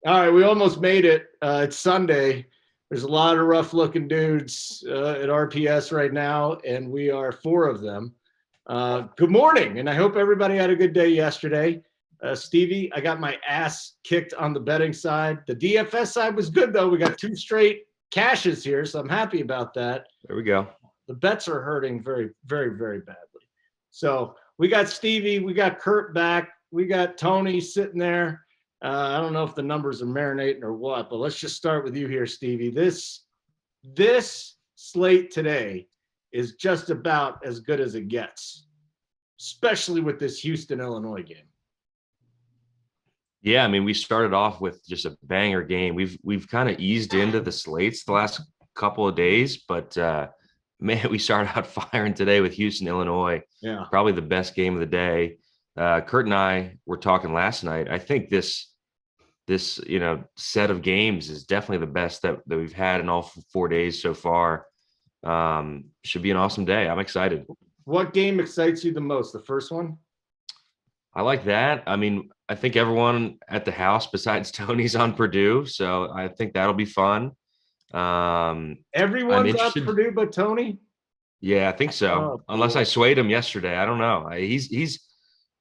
All right, we almost made it. It's Sunday. There's a lot of rough-looking dudes at RPS right now, and we are four of them. Good morning, and I hope everybody had a good day yesterday. Stevie, I got my ass kicked on the betting side. The DFS side was good, though. We got 2 straight cashes here, so I'm happy about that. There we go. The bets are hurting very, very, very badly. So we got Stevie, we got Kurt back, we got Tony sitting there. I don't know if the numbers are marinating or what, but let's just start with you here, Stevie. This slate today is just about as good as it gets, especially with this Houston-Illinois game. Yeah, I mean, we started off with just a banger game. We've kind of eased into the slates the last couple of days, but man, we started out firing today with Houston-Illinois. Yeah, probably the best game of the day. Kurt and I were talking last night. I think this set of games is definitely the best that we've had in all 4 days so far. Should be an awesome day. I'm excited. What game excites you the most? The first one? I like that. I mean, I think everyone at the house besides Tony's on Purdue, so I think that'll be fun. Everyone's on Purdue but Tony? Yeah, I think so. Oh, unless I swayed him yesterday. I don't know.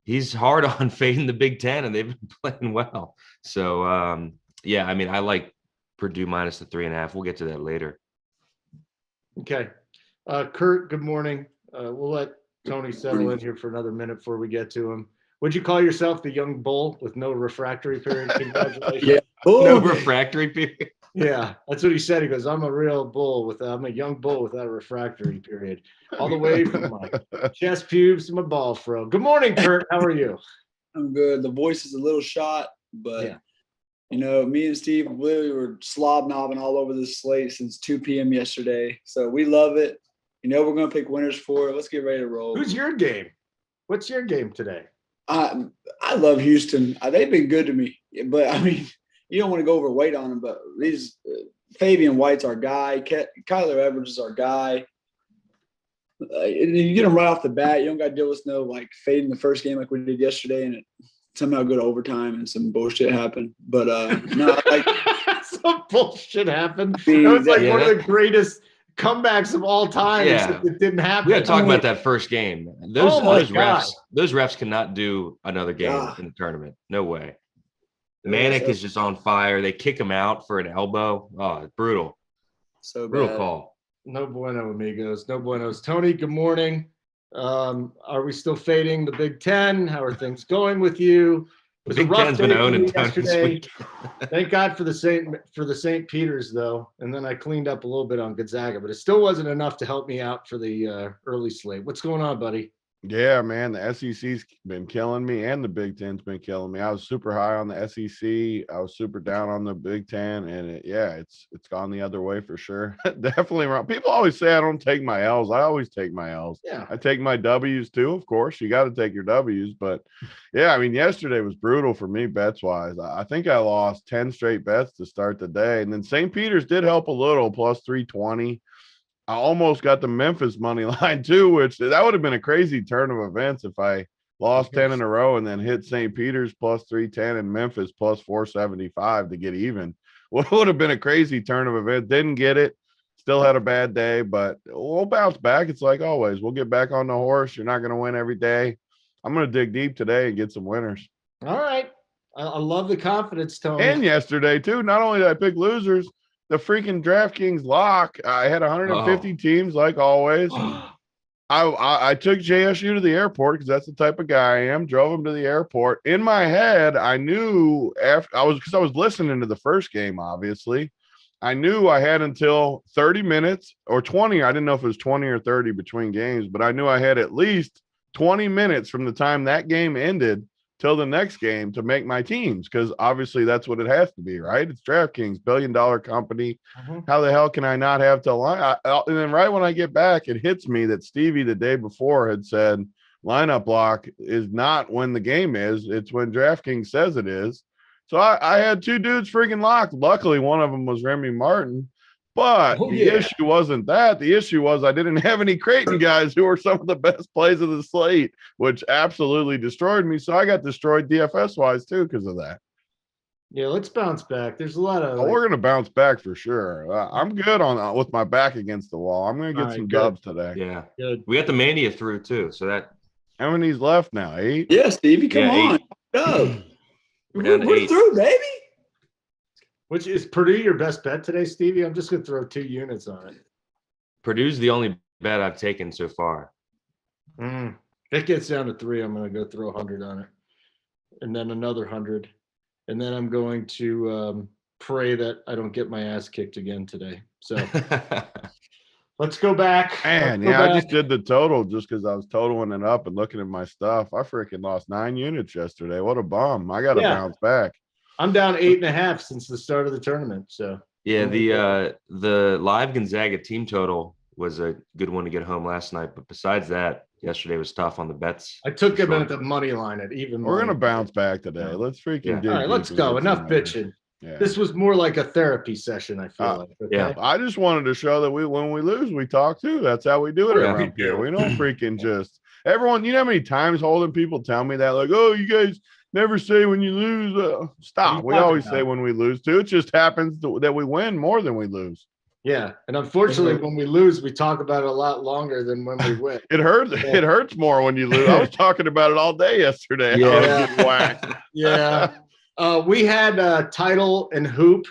He's hard on fading the Big Ten, and they've been playing well. So, yeah, I mean, I like Purdue minus the 3.5. We'll get to that later. Okay. Kurt, good morning. We'll let Tony settle in here for another minute before we get to him. Would you call yourself the young bull with no refractory period? Congratulations. Yeah. No refractory period. Yeah, that's what he said. He goes, I'm a real bull I'm a young bull without a refractory period. All the way from my chest pubes to my ball fro. Good morning, Kurt. How are you? I'm good. The voice is a little shot, but me and Steve literally were slob knobbing all over the slate since 2 p.m. yesterday. So we love it. We're going to pick winners for it. Let's get ready to roll. Who's your game? What's your game today? I love Houston. They've been good to me, but I mean, you don't want to go overweight on them, but these Fabian White's our guy. Kyler Edwards is our guy. You get them right off the bat. You don't got to deal with fading the first game like we did yesterday, and it somehow go to overtime and some bullshit happened. But no, some bullshit happened. That was one of the greatest comebacks of all time. Yeah, it didn't happen. We got to talk about that first game. Those refs cannot do another game in the tournament. No way. Manic is just on fire. They kick him out for an elbow. Oh, brutal. So brutal bad. Call. No bueno, amigos. No buenos. Tony, good morning. Are we still fading the Big Ten? How are things going with you? It was Big a rough Ten's day been for owning me yesterday. Thank God for the St. Peter's, though. And then I cleaned up a little bit on Gonzaga, but it still wasn't enough to help me out for the early slate. What's going on, buddy? Yeah, man, the SEC's been killing me, and the Big Ten's been killing me. I was super high on the SEC. I was super down on the Big Ten, and it's gone the other way for sure. Definitely wrong. People always say I don't take my L's. I always take my L's. Yeah, I take my W's too, of course. You got to take your W's, but yeah, I mean, yesterday was brutal for me bets wise. I think I lost 10 straight bets to start the day, and then St. Peter's did help a little, plus 320. I almost got the Memphis money line too, which that would have been a crazy turn of events if I lost 10 in a row and then hit St. Peter's plus 310 and Memphis plus 475 to get even. Well, it would have been a crazy turn of events. Didn't get it. Still had a bad day, but we'll bounce back. It's like always. We'll get back on the horse. You're not going to win every day. I'm going to dig deep today and get some winners. All right. I love the confidence, Tony. And yesterday too. Not only did I pick losers, the freaking DraftKings lock. I had 150 teams like always. I took JSU to the airport because that's the type of guy I am. Drove him to the airport. In my head, I knew because I was listening to the first game, obviously. I knew I had until 30 minutes or 20. I didn't know if it was 20 or 30 between games, but I knew I had at least 20 minutes from the time that game ended till the next game to make my teams, because obviously that's what it has to be, right? It's DraftKings, billion-dollar company. How the hell can I not have to line? And then right when I get back, it hits me that Stevie the day before had said lineup block is not when the game is, it's when DraftKings says it is. So I had two dudes freaking locked. Luckily, one of them was Remy Martin. But Oh, the yeah. issue wasn't that. The issue was I didn't have any Creighton guys who were some of the best plays of the slate, which absolutely destroyed me. So I got destroyed DFS wise too because of that. Yeah, let's bounce back. There's a lot of Oh, we're gonna bounce back for sure. I'm good on with my back against the wall. I'm gonna get All some right, dubs today. Yeah. good. We got the Mania through too. So that, How many's left now? 8? Yeah, Stevie, come yeah, on. 8. Go. We're down to We're 8. through, baby. Which is Purdue your best bet today, Stevie? I'm just gonna throw 2 units on it. Purdue's the only bet I've taken so far. If it gets down to 3, I'm gonna go throw 100 on it, and then another 100, and then I'm going to pray that I don't get my ass kicked again today. So let's go back. Man, Let's go yeah, I back. just did the total just because I was totaling it up and looking at my stuff. I freaking lost 9 units yesterday. What a bum. I gotta Yeah. bounce back. I'm down 8.5 since the start of the tournament. So Yeah, the live Gonzaga team total was a good one to get home last night. But besides that, yesterday was tough on the bets. I took for him sure. at the money line at even. We're gonna money. bounce back today. Yeah. Let's freaking Yeah. dig All right, let's deep and go. get Enough some numbers. bitching. Yeah. This was more like a therapy session, I feel like. Okay? yeah. I just wanted to show that when we lose, we talk too. That's how we do it Yeah. around here. We don't freaking just everyone. You know how many times Holden people tell me that, like, oh, you guys never say when you lose. Stop. We talking always about? say when we lose too. It just happens that we win more than we lose. Yeah, and unfortunately, when we lose, we talk about it a lot longer than when we win. It hurts. Yeah. It hurts more when you lose. I was talking about it all day yesterday. Yeah. I was getting whacked. Yeah, we had Title and Hoop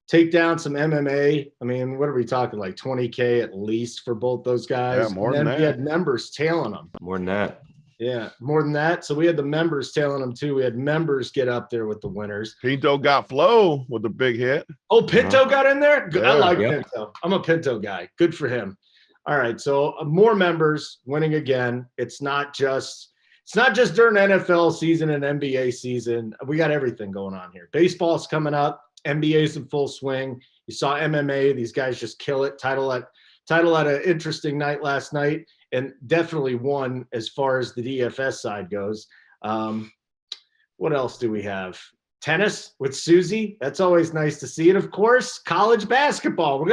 take down some MMA. I mean, what are we talking, like 20K at least for both those guys? Yeah, more and then than we that. had members tailing them. More than that. Yeah, more than that. So we had the members tailing them too. We had members get up there with the winners. Pinto got flow with a big hit. Oh, Pinto got in there? Good. I Yeah. like Yep. Pinto. I'm a Pinto guy. Good for him. All right, so more members winning again. It's not just during NFL season and NBA season. We got everything going on here. Baseball's coming up. NBA's in full swing. You saw MMA. These guys just kill it. Title at an interesting night last night, and definitely won as far as the DFS side goes. What else do we have? Tennis with Susie. That's always nice to see. And of course, college basketball.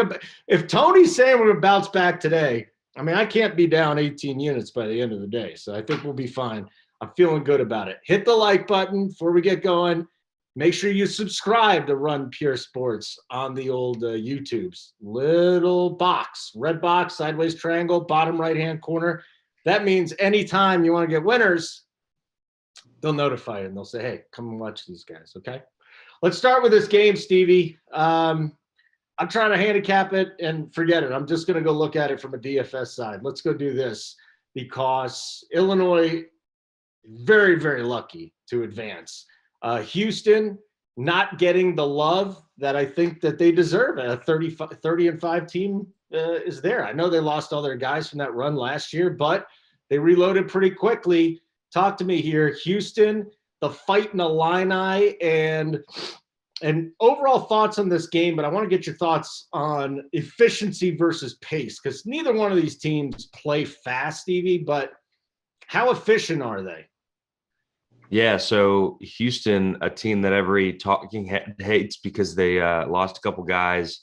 If Tony's saying we're gonna bounce back today, I mean, I can't be down 18 units by the end of the day. So I think we'll be fine. I'm feeling good about it. Hit the like button before we get going. Make sure you subscribe to Run Pure Sports on the old YouTubes. Little box, red box, sideways triangle, bottom right-hand corner. That means anytime you want to get winners, they'll notify you and they'll say, hey, come and watch these guys, okay? Let's start with this game, Stevie. I'm trying to handicap it and forget it. I'm just going to go look at it from a DFS side. Let's go do this because Illinois, very, very lucky to advance. Houston not getting the love that I think that they deserve. A 30-5 team is there. I know they lost all their guys from that run last year, but they reloaded pretty quickly. Talk to me here. Houston, the fight in Illini, and overall thoughts on this game, but I want to get your thoughts on efficiency versus pace because neither one of these teams play fast, Stevie, but how efficient are they? Yeah, so Houston, a team that every talking head hates because they lost a couple guys.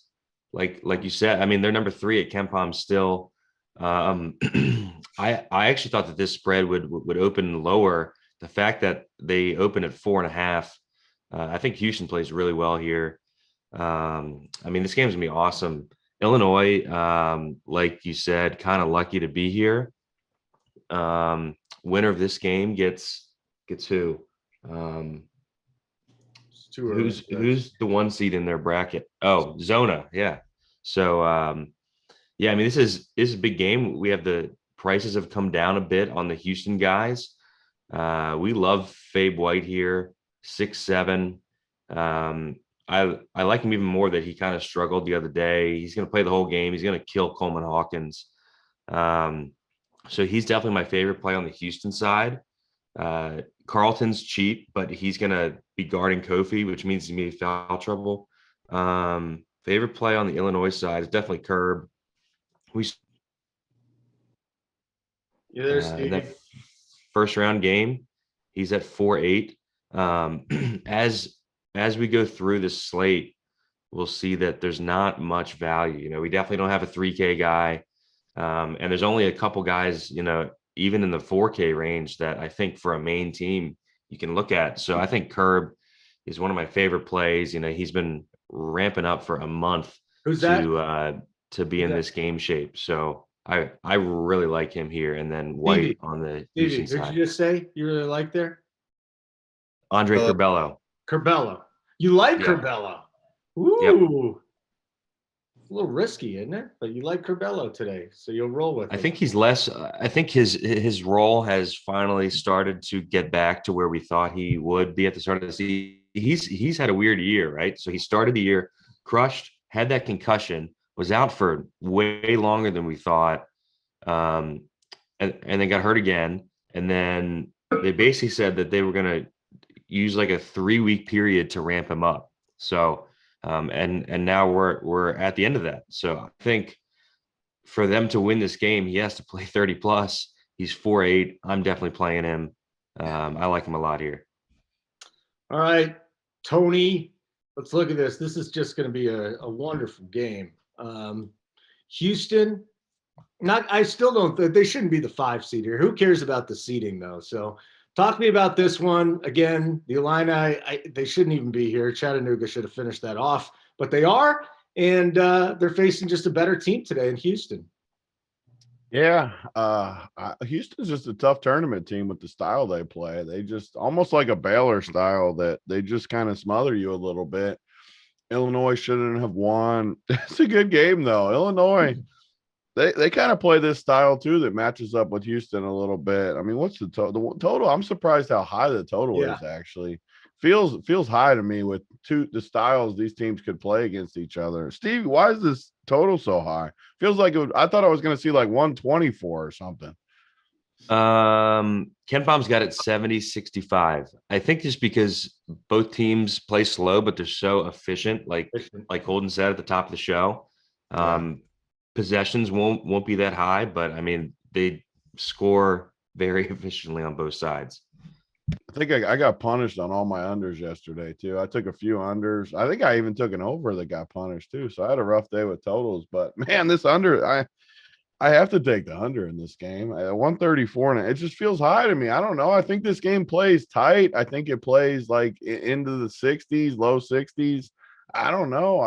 Like you said, I mean, they're number 3 at KenPom still. I actually thought that this spread would open lower. The fact that they open at 4.5, I think Houston plays really well here. I mean, this game's gonna be awesome. Illinois, like you said, kind of lucky to be here. Winner of this game gets who? Who's the 1 seed in their bracket? Oh, Zona. Yeah. So yeah, I mean, this is a big game. We have the prices have come down a bit on the Houston guys. We love Fabe White here, 6'7". I like him even more that he kind of struggled the other day. He's going to play the whole game. He's going to kill Coleman Hawkins. So he's definitely my favorite play on the Houston side. Carlton's cheap, but he's going to be guarding Kofi, which means he's going to be foul trouble. Favorite play on the Illinois side is definitely Curb. That first round game, he's at 4.8. As we go through this slate, we'll see that there's not much value. You know, we definitely don't have a 3K guy. And there's only a couple guys, you know, even in the 4K range that I think for a main team you can look at. So I think Curb is one of my favorite plays. You know, he's been ramping up for a month Who's that? To be Who's in that? this game shape. So I really like him here. And then White on the Stevie, Houston who'd side. you just say you really like there? Andre Curbelo. Curbelo. You like Yep. Curbelo? Yep. Ooh. It's a little risky, isn't it? But you like Curbelo today, so you'll roll with I it. think he's less. I think his role has finally started to get back to where we thought he would be at the start of the season. He's had a weird year, right? So he started the year crushed, had that concussion, was out for way longer than we thought, and then got hurt again. And then they basically said that they were going to use like a 3-week period to ramp him up. So and now we're at the end of that. So I think for them to win this game, he has to play 30 plus. He's 4'8". I'm definitely playing him. I like him a lot here. All right, Tony, let's look at this. This is just going to be a wonderful game. Houston, I still don't think they shouldn't be the 5 seed here. Who cares about the seeding though? So talk to me about this one. Again, the Illini, they shouldn't even be here. Chattanooga should have finished that off, but they are. And they're facing just a better team today in Houston. Yeah, Houston's just a tough tournament team with the style they play. They just almost like a Baylor style that they just kind of smother you a little bit. Illinois shouldn't have won. It's a good game though. Illinois, they kind of play this style too that matches up with Houston a little bit. I mean, what's the total? I'm surprised how high the total is actually. Feels high to me with the styles these teams could play against each other. Steve, why is this total so high? Feels like I thought I was going to see like 124 or something. Ken Palm's got it 70-65. I think just because both teams play slow, but they're so efficient, like Holden said at the top of the show. Possessions won't be that high, but I mean they score very efficiently on both sides. I think I got punished on all my unders yesterday too. I took a few unders. I think I even took an over that got punished too. So I had a rough day with totals. But man, this under, I have to take the under in this game. 134, and it just feels high to me. I don't know. I think this game plays tight. I think it plays like into the 60s, low 60s. I don't know.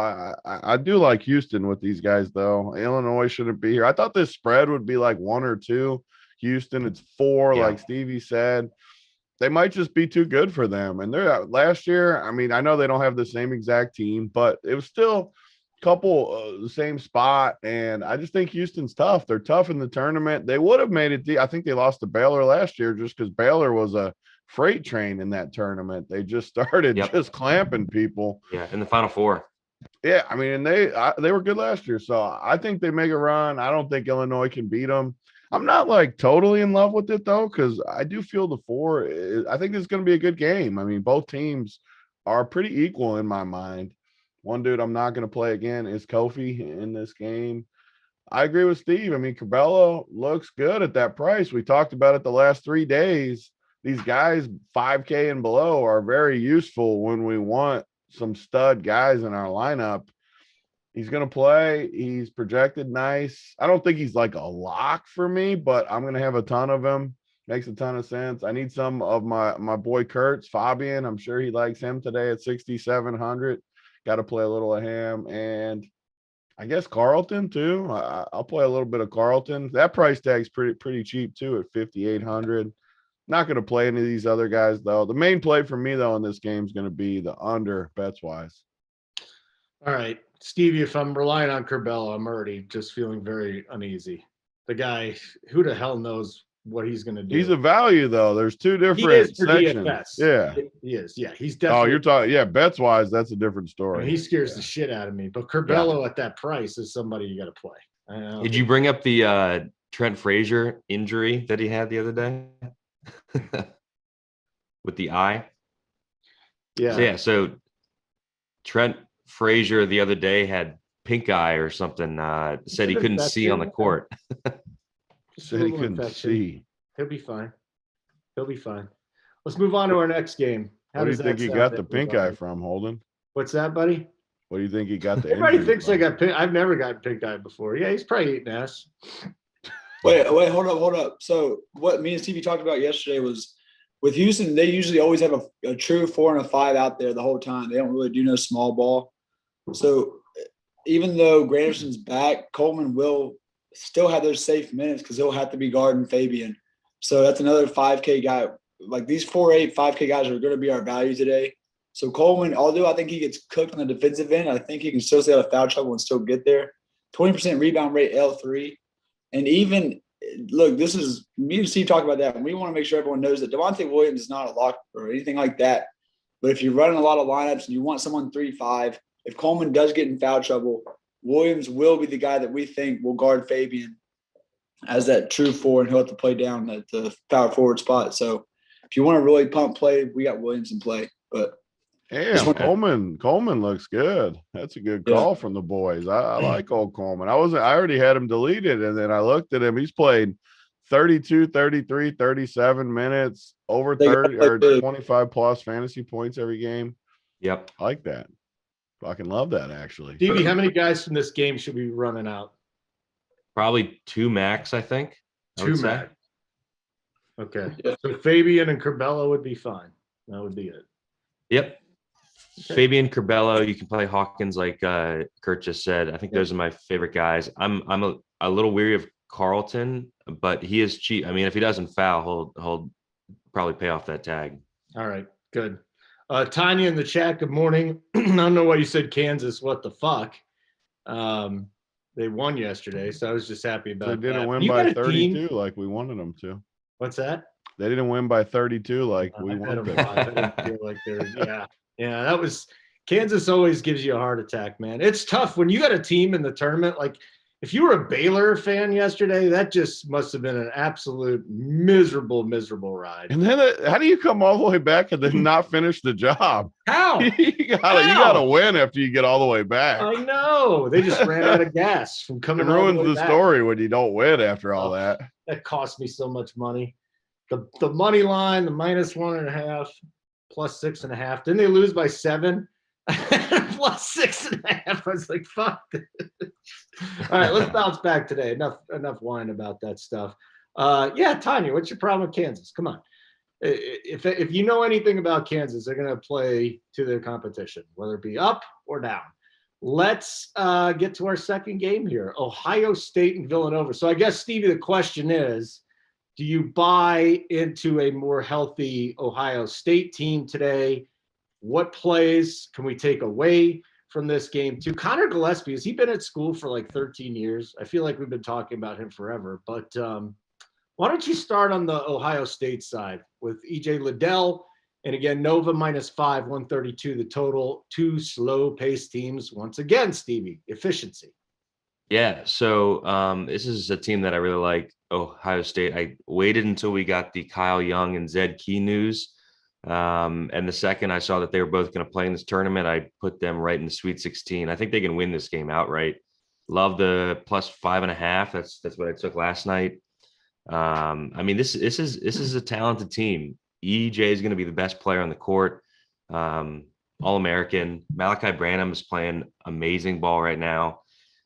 I do like Houston with these guys though. Illinois shouldn't be here. I thought this spread would be like 1 or 2. Houston, it's 4, like Stevie said. They might just be too good for them. And they're last year. I mean, I know they don't have the same exact team, but it was still a couple the same spot. And I just think Houston's tough. They're tough in the tournament. They would have made it. I think they lost to Baylor last year just because Baylor was a freight train in that tournament. They just started just clamping people. Yeah, in the Final Four. Yeah, I mean, and they were good last year. So I think they make a run. I don't think Illinois can beat them. I'm not like totally in love with it though, because I do feel the 4. I think this is going to be a good game. I mean, both teams are pretty equal in my mind. One dude I'm not going to play again is Kofi in this game. I agree with Steve. I mean, Curbelo looks good at that price. We talked about it the last 3 days. These guys 5K and below are very useful when we want some stud guys in our lineup. He's going to play. He's projected nice. I don't think he's like a lock for me, but I'm going to have a ton of him. Makes a ton of sense. I need some of my boy Kurtz, Fabian. I'm sure he likes him today at 6,700. Got to play a little of him. And I guess Carlton too. I'll play a little bit of Carlton. That price tag's pretty cheap too at 5,800. Not going to play any of these other guys though. The main play for me though in this game is going to be the under bets wise. All right, Stevie, if I'm relying on Curbelo, I'm already just feeling very uneasy. The guy, who the hell knows what he's going to do? He's a value though. There's 2 different sections. DFS. Yeah, he is. Yeah, he's definitely. Oh, you're talking. Yeah, bets wise, that's a different story. I mean, he scares the shit out of me. But Curbelo at that price is somebody you got to play. Did you bring up the Trent Frazier injury that he had the other day with the eye? Yeah. So Trent Frazier the other day had pink eye or something. Said he couldn't see on the court. Said he couldn't see. He'll be fine. Let's move on to our next game. What do you think he got the pink eye from, Holden? What's that, buddy? What do you think he got the Everybody injury thinks I from? got pink. I've never gotten pink eye before. Yeah, he's probably eating ass. Wait, hold up. So what me and Stevie talked about yesterday was with Houston, they usually always have a true 4 and a 5 out there the whole time. They don't really do no small ball. So even though Granderson's back, Coleman will still have those safe minutes because he'll have to be guarding Fabian. So that's another 5K guy. Like these 4'8", 5K guys are going to be our value today. So Coleman, although I think he gets cooked on the defensive end, I think he can still stay out of foul trouble and still get there. 20% rebound rate, L3. And even, look, this is – me and Steve talk about that. And we want to make sure everyone knows that Devontae Williams is not a lock or anything like that. But if you're running a lot of lineups and you want someone 3-5, if Coleman does get in foul trouble, Williams will be the guy that we think will guard Fabian as that true 4, and he'll have to play down at the power forward spot. So if you want to really pump play, we got Williams in play. But Damn, Coleman looks good. That's a good call from the boys. I like old Coleman. I already had him deleted, and then I looked at him. He's played 32, 33, 37 minutes, over 30 or 25 plus fantasy points every game. Yep. I like that. Fucking love that, actually. Stevie, how many guys from this game should we be running out? Probably 2 max, I think. I would 2 say. max. Okay. So Fabian and Curbelo would be fine. That would be it. Yep. Okay. Fabian, Curbelo, you can play Hawkins like Kurt just said. I think those are my favorite guys. I'm a little weary of Carlton, but he is cheap. I mean, if he doesn't foul, he'll probably pay off that tag. All right, good. Tanya in the chat, good morning. I don't know why you said Kansas. What the fuck? They won yesterday, so I was just happy about that. They didn't win You by got a 32 team? like we wanted them to. What's that? They didn't win by 32 like we wanted them. I didn't feel like they're yeah. That was Kansas. Always gives you a heart attack, man. It's tough when you got a team in the tournament. Like if you were a Baylor fan yesterday, that just must have been an absolute miserable ride. And then how do you come all the way back and then not finish the job? How? you gotta win after you get all the way back. I know. They just ran out of gas from coming. It ruins all the way the back. story when you don't win after all that. That cost me so much money. The money line, the -1.5, +6.5. Didn't they lose by 7? +6.5. I was like, fuck this. All right, let's bounce back today. Enough whining about that stuff. Tanya, what's your problem with Kansas? Come on. If you know anything about Kansas, they're going to play to their competition, whether it be up or down. Let's get to our second game here. Ohio State and Villanova. So I guess, Stevie, the question is, do you buy into a more healthy Ohio State team today? What plays can we take away from this game? To Connor Gillespie, has he been at school for like 13 years? I feel like we've been talking about him forever. But why don't you start on the Ohio State side with EJ Liddell? And again, Nova -5, 132, the total. 2 slow-paced teams. Once again, Stevie, efficiency. Yeah, so this is a team that I really like, Ohio State. I waited until we got the Kyle Young and Zed Key news. And the second I saw that they were both going to play in this tournament, I put them right in the Sweet 16. I think they can win this game outright. Love the +5.5. That's what I took last night. I mean, this is a talented team. EJ is going to be the best player on the court. All-American. Malachi Branham is playing amazing ball right now.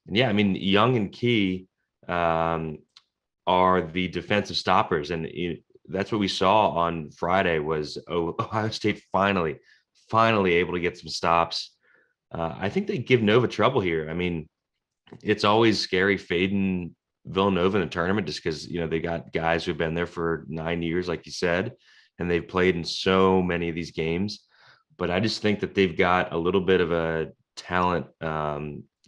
And yeah, I mean, Young and Key are the defensive stoppers. And that's what we saw on Friday was Ohio State finally able to get some stops. I think they give Nova trouble here. I mean, it's always scary fading Villanova in the tournament just because, they got guys who've been there for 9 years, like you said, and they've played in so many of these games. But I just think that they've got a little bit of a talent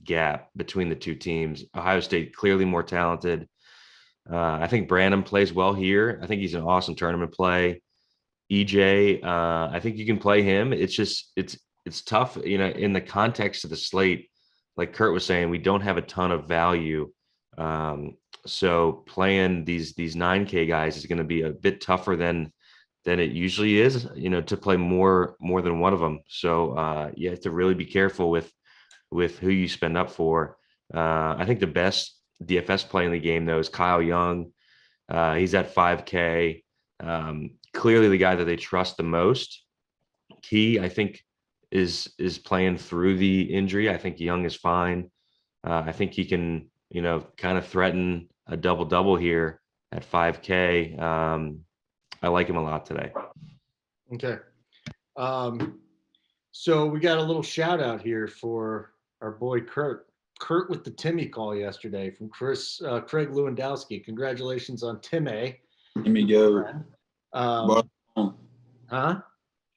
gap between the two teams. Ohio State clearly more talented. I think Branham plays well here. I think he's an awesome tournament play. EJ, I think you can play him. It's just it's tough, in the context of the slate. Like Kurt was saying, we don't have a ton of value. So playing these 9K guys is going to be a bit tougher than it usually is, to play more than one of them. So you have to really be careful with who you spend up for. I think the best DFS play in the game, though, is Kyle Young. He's at 5K. Clearly the guy that they trust the most. Key, I think, is playing through the injury. I think Young is fine. I think he can, kind of threaten a double-double here at 5K. I like him a lot today. Okay. So we got a little shout out here for our boy Kurt. Kurt with the Timmy call yesterday from Craig Lewandowski. Congratulations on Timmy. Let me go. Huh?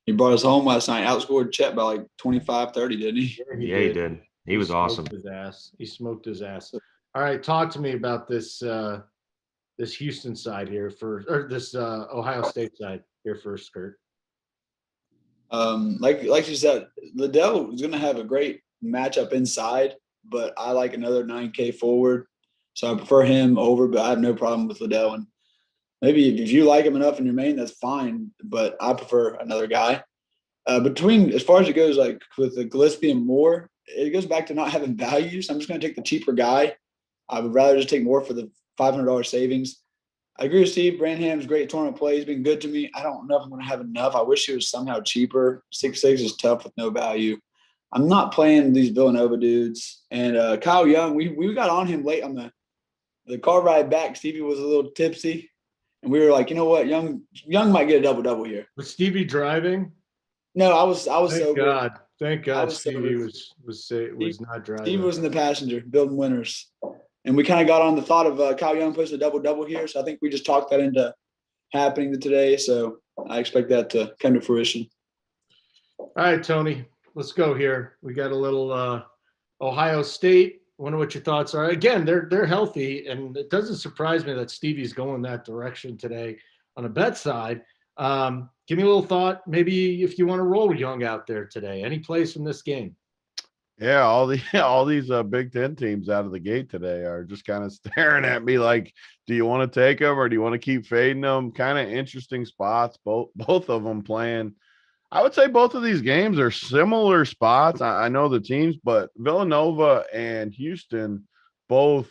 He brought us home last night. Outscored Chet by like 25-30, didn't he? Yeah, he did. He was awesome. He smoked his ass. All right, talk to me about this this Houston side here or this Ohio State side here first, Kurt. Like you said, Liddell is going to have a great matchup inside, but I like another 9K forward, so I prefer him over. But I have no problem with Liddell, and maybe if you like him enough in your main, that's fine. But I prefer another guy. As far as it goes, like with the Gillespie and Moore, it goes back to not having value. So I'm just going to take the cheaper guy. I would rather just take Moore for the $500 savings. I agree with Steve. Branham's great tournament play. He's been good to me. I don't know if I'm going to have enough. I wish he was somehow cheaper. 6-6 is tough with no value. I'm not playing these Villanova dudes. And Kyle Young, we got on him late on the car ride back. Stevie was a little tipsy. And we were like, you know what? Young might get a double-double here. Was Stevie driving? No, I was Thank sober. God. Thank God Stevie sober. was not driving. Stevie was in the passenger, building winners. And we kind of got on the thought of Kyle Young posted a double-double here. So I think we just talked that into happening today. So I expect that to come to fruition. All right, Tony, let's go here. We got a little Ohio State. Wonder what your thoughts are. Again, they're healthy, and it doesn't surprise me that Stevie's going that direction today on a bet side. Give me a little thought. Maybe if you want to roll Young out there today, any plays from this game? Yeah, all these Big Ten teams out of the gate today are just kind of staring at me like, do you want to take them or do you want to keep fading them? Kind of interesting spots, both of them playing. I would say both of these games are similar spots. I know the teams, but Villanova and Houston both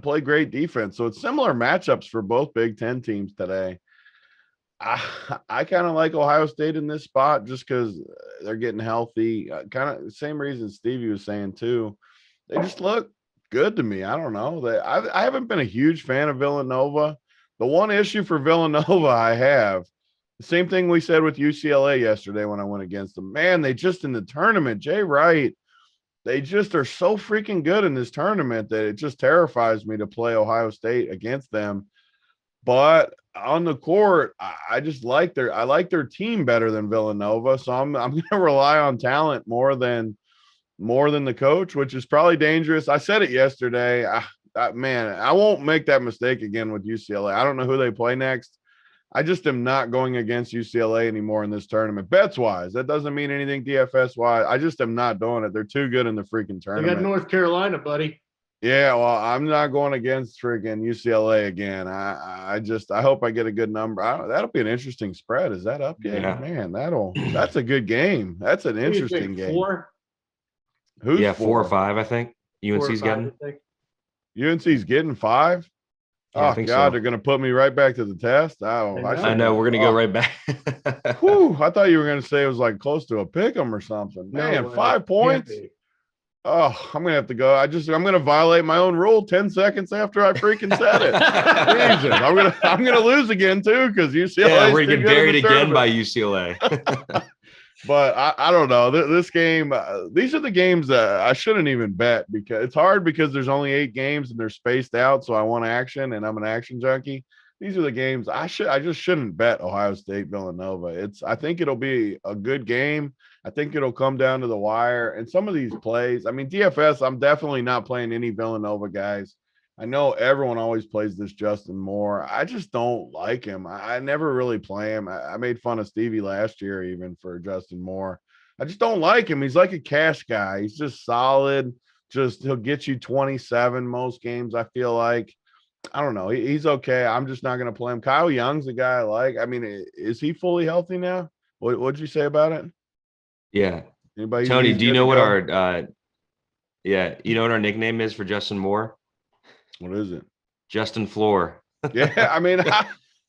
play great defense. So it's similar matchups for both Big Ten teams today. I kind of like Ohio State in this spot just because they're getting healthy. Kind of the same reason Stevie was saying too. They just look good to me. I don't know. I haven't been a huge fan of Villanova. The one issue for Villanova I have, the same thing we said with UCLA yesterday when I went against them. Man, they just in the tournament, Jay Wright, they just are so freaking good in this tournament that it just terrifies me to play Ohio State against them. But on the court, I just like their team better than Villanova. So I'm going to rely on talent more than the coach, which is probably dangerous. I said it yesterday. Man, I won't make that mistake again with UCLA. I don't know who they play next. I just am not going against UCLA anymore in this tournament. Bets wise, that doesn't mean anything DFS wise. I just am not doing it. They're too good in the freaking tournament. They got North Carolina, buddy. Yeah, well, I'm not going against freaking UCLA again. I hope I get a good number. That'll be an interesting spread. Is that up yet? Yeah. Man, that's a good game. That's an interesting game. 4? Who's 4 or 5, I think. UNC's getting. UNC's getting 5. Yeah, Oh God, they're gonna put me right back to the test. I know. We're gonna go right back. Whew, I thought you were gonna say it was like close to a pick 'em or something. Man, No, 5 points. Oh, I'm gonna have to go. I'm gonna violate my own rule 10 seconds after I freaking said it. Jesus, I'm gonna lose again too because UCLA. Yeah, we're gonna get buried again by UCLA. But I don't know. This game, these are the games that I shouldn't even bet because it's hard because there's only 8 games and they're spaced out. So I want action and I'm an action junkie. These are the games I just shouldn't bet Ohio State, Villanova. I think it'll be a good game. I think it'll come down to the wire and some of these plays. I mean, DFS, I'm definitely not playing any Villanova guys. I know everyone always plays this Justin Moore. I just don't like him. I never really play him. I made fun of Stevie last year even for Justin Moore. I just don't like him. He's like a cash guy. He's just solid. He'll get you 27 most games, I feel like. I don't know. He's okay. I'm just not going to play him. Kyle Young's the guy I like. I mean, is he fully healthy now? What'd you say about it? Yeah. Anybody? Tony, do you know what our nickname is for Justin Moore? What is it? Justin Floor. Yeah, I mean,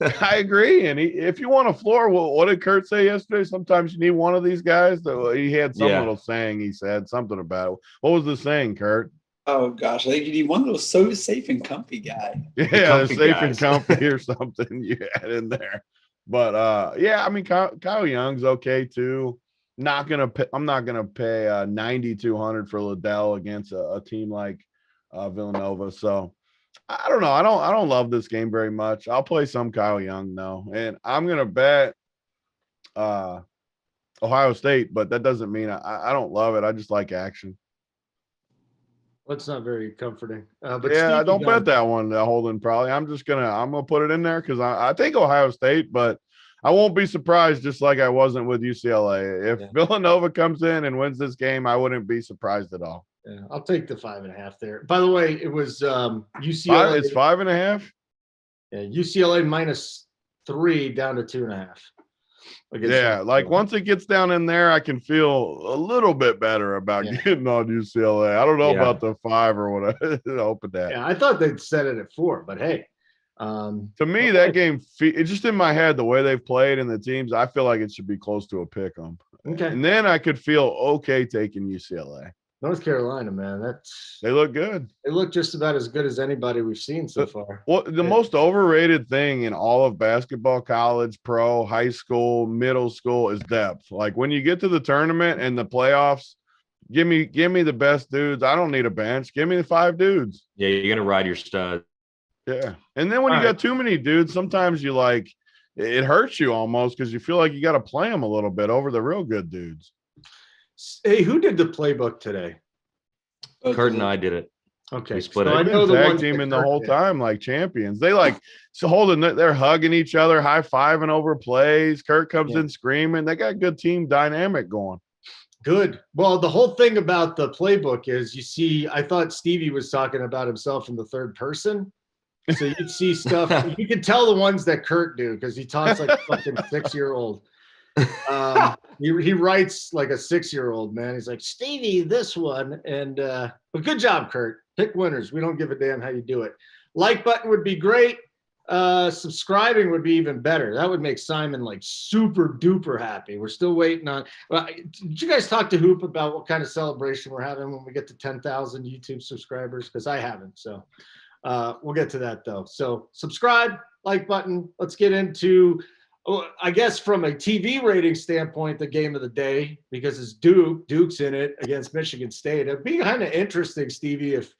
I agree. And if you want a floor, well, what did Kurt say yesterday? Sometimes you need one of these guys. He had some Yeah. little saying. He said something about it. What was the saying, Kurt? Oh gosh, I think you need one little so safe and comfy guy. Yeah, comfy safe and guys. comfy or something you had in there. But yeah, I mean, Kyle Young's okay too. I'm not gonna pay 9,200 for Liddell against a team like Villanova. So I don't know. I don't love this game very much. I'll play some Kyle Young though, and I'm gonna bet Ohio State, but that doesn't mean I don't love it. I just like action. That's not very comforting. But Yeah, I Steve, don't bet that one, Holden. Probably, I'm gonna put it in there because I think Ohio State, but I won't be surprised. Just like I wasn't with UCLA. If Villanova comes in and wins this game, I wouldn't be surprised at all. Yeah, I'll take the 5.5 there. By the way, it was UCLA. It's 5.5. Yeah, UCLA -3 down to 2.5. Yeah, like once it gets down in there, I can feel a little bit better about getting on UCLA. I don't know about the 5 or whatever. Open that. Yeah, I thought they'd set it at 4, but hey. To me, that game, it's just in my head, the way they've played and the teams, I feel like it should be close to a pick 'em. Okay. And then I could feel okay taking UCLA. North Carolina, man, they look good. They look just about as good as anybody we've seen so far. Well, the most overrated thing in all of basketball, college, pro, high school, middle school is depth. Like when you get to the tournament and the playoffs, give me the best dudes. I don't need a bench. Give me the 5 dudes. Yeah, you're gonna ride your stud. Yeah. And then when you got too many dudes, sometimes you like it hurts you almost because you feel like you got to play them a little bit over the real good dudes. Hey, who did the playbook today? Kurt and I did it. Okay, we split so it. I know the tag ones teaming that the Kurt whole did. time like champions. They like so holding. They're hugging each other, high fiving over plays. Kurt comes in screaming. They got good team dynamic going. Good. Well, the whole thing about the playbook is you see. I thought Stevie was talking about himself in the third person. So you'd see stuff. You can tell the ones that Kurt do because he talks like a fucking 6-year-old. He writes like a 6-year-old, man. He's like, Stevie, this one. And but good job, Kurt. Pick winners. We don't give a damn how you do it. Like button would be great. Subscribing would be even better. That would make Simon like super duper happy. We're still waiting on. Did you guys talk to Hoop about what kind of celebration we're having when we get to 10,000 YouTube subscribers? Because I haven't. So we'll get to that though. So subscribe, like button. Let's get into, I guess from a TV rating standpoint, the game of the day, because it's Duke's in it against Michigan State. It'd be kind of interesting, Stevie, if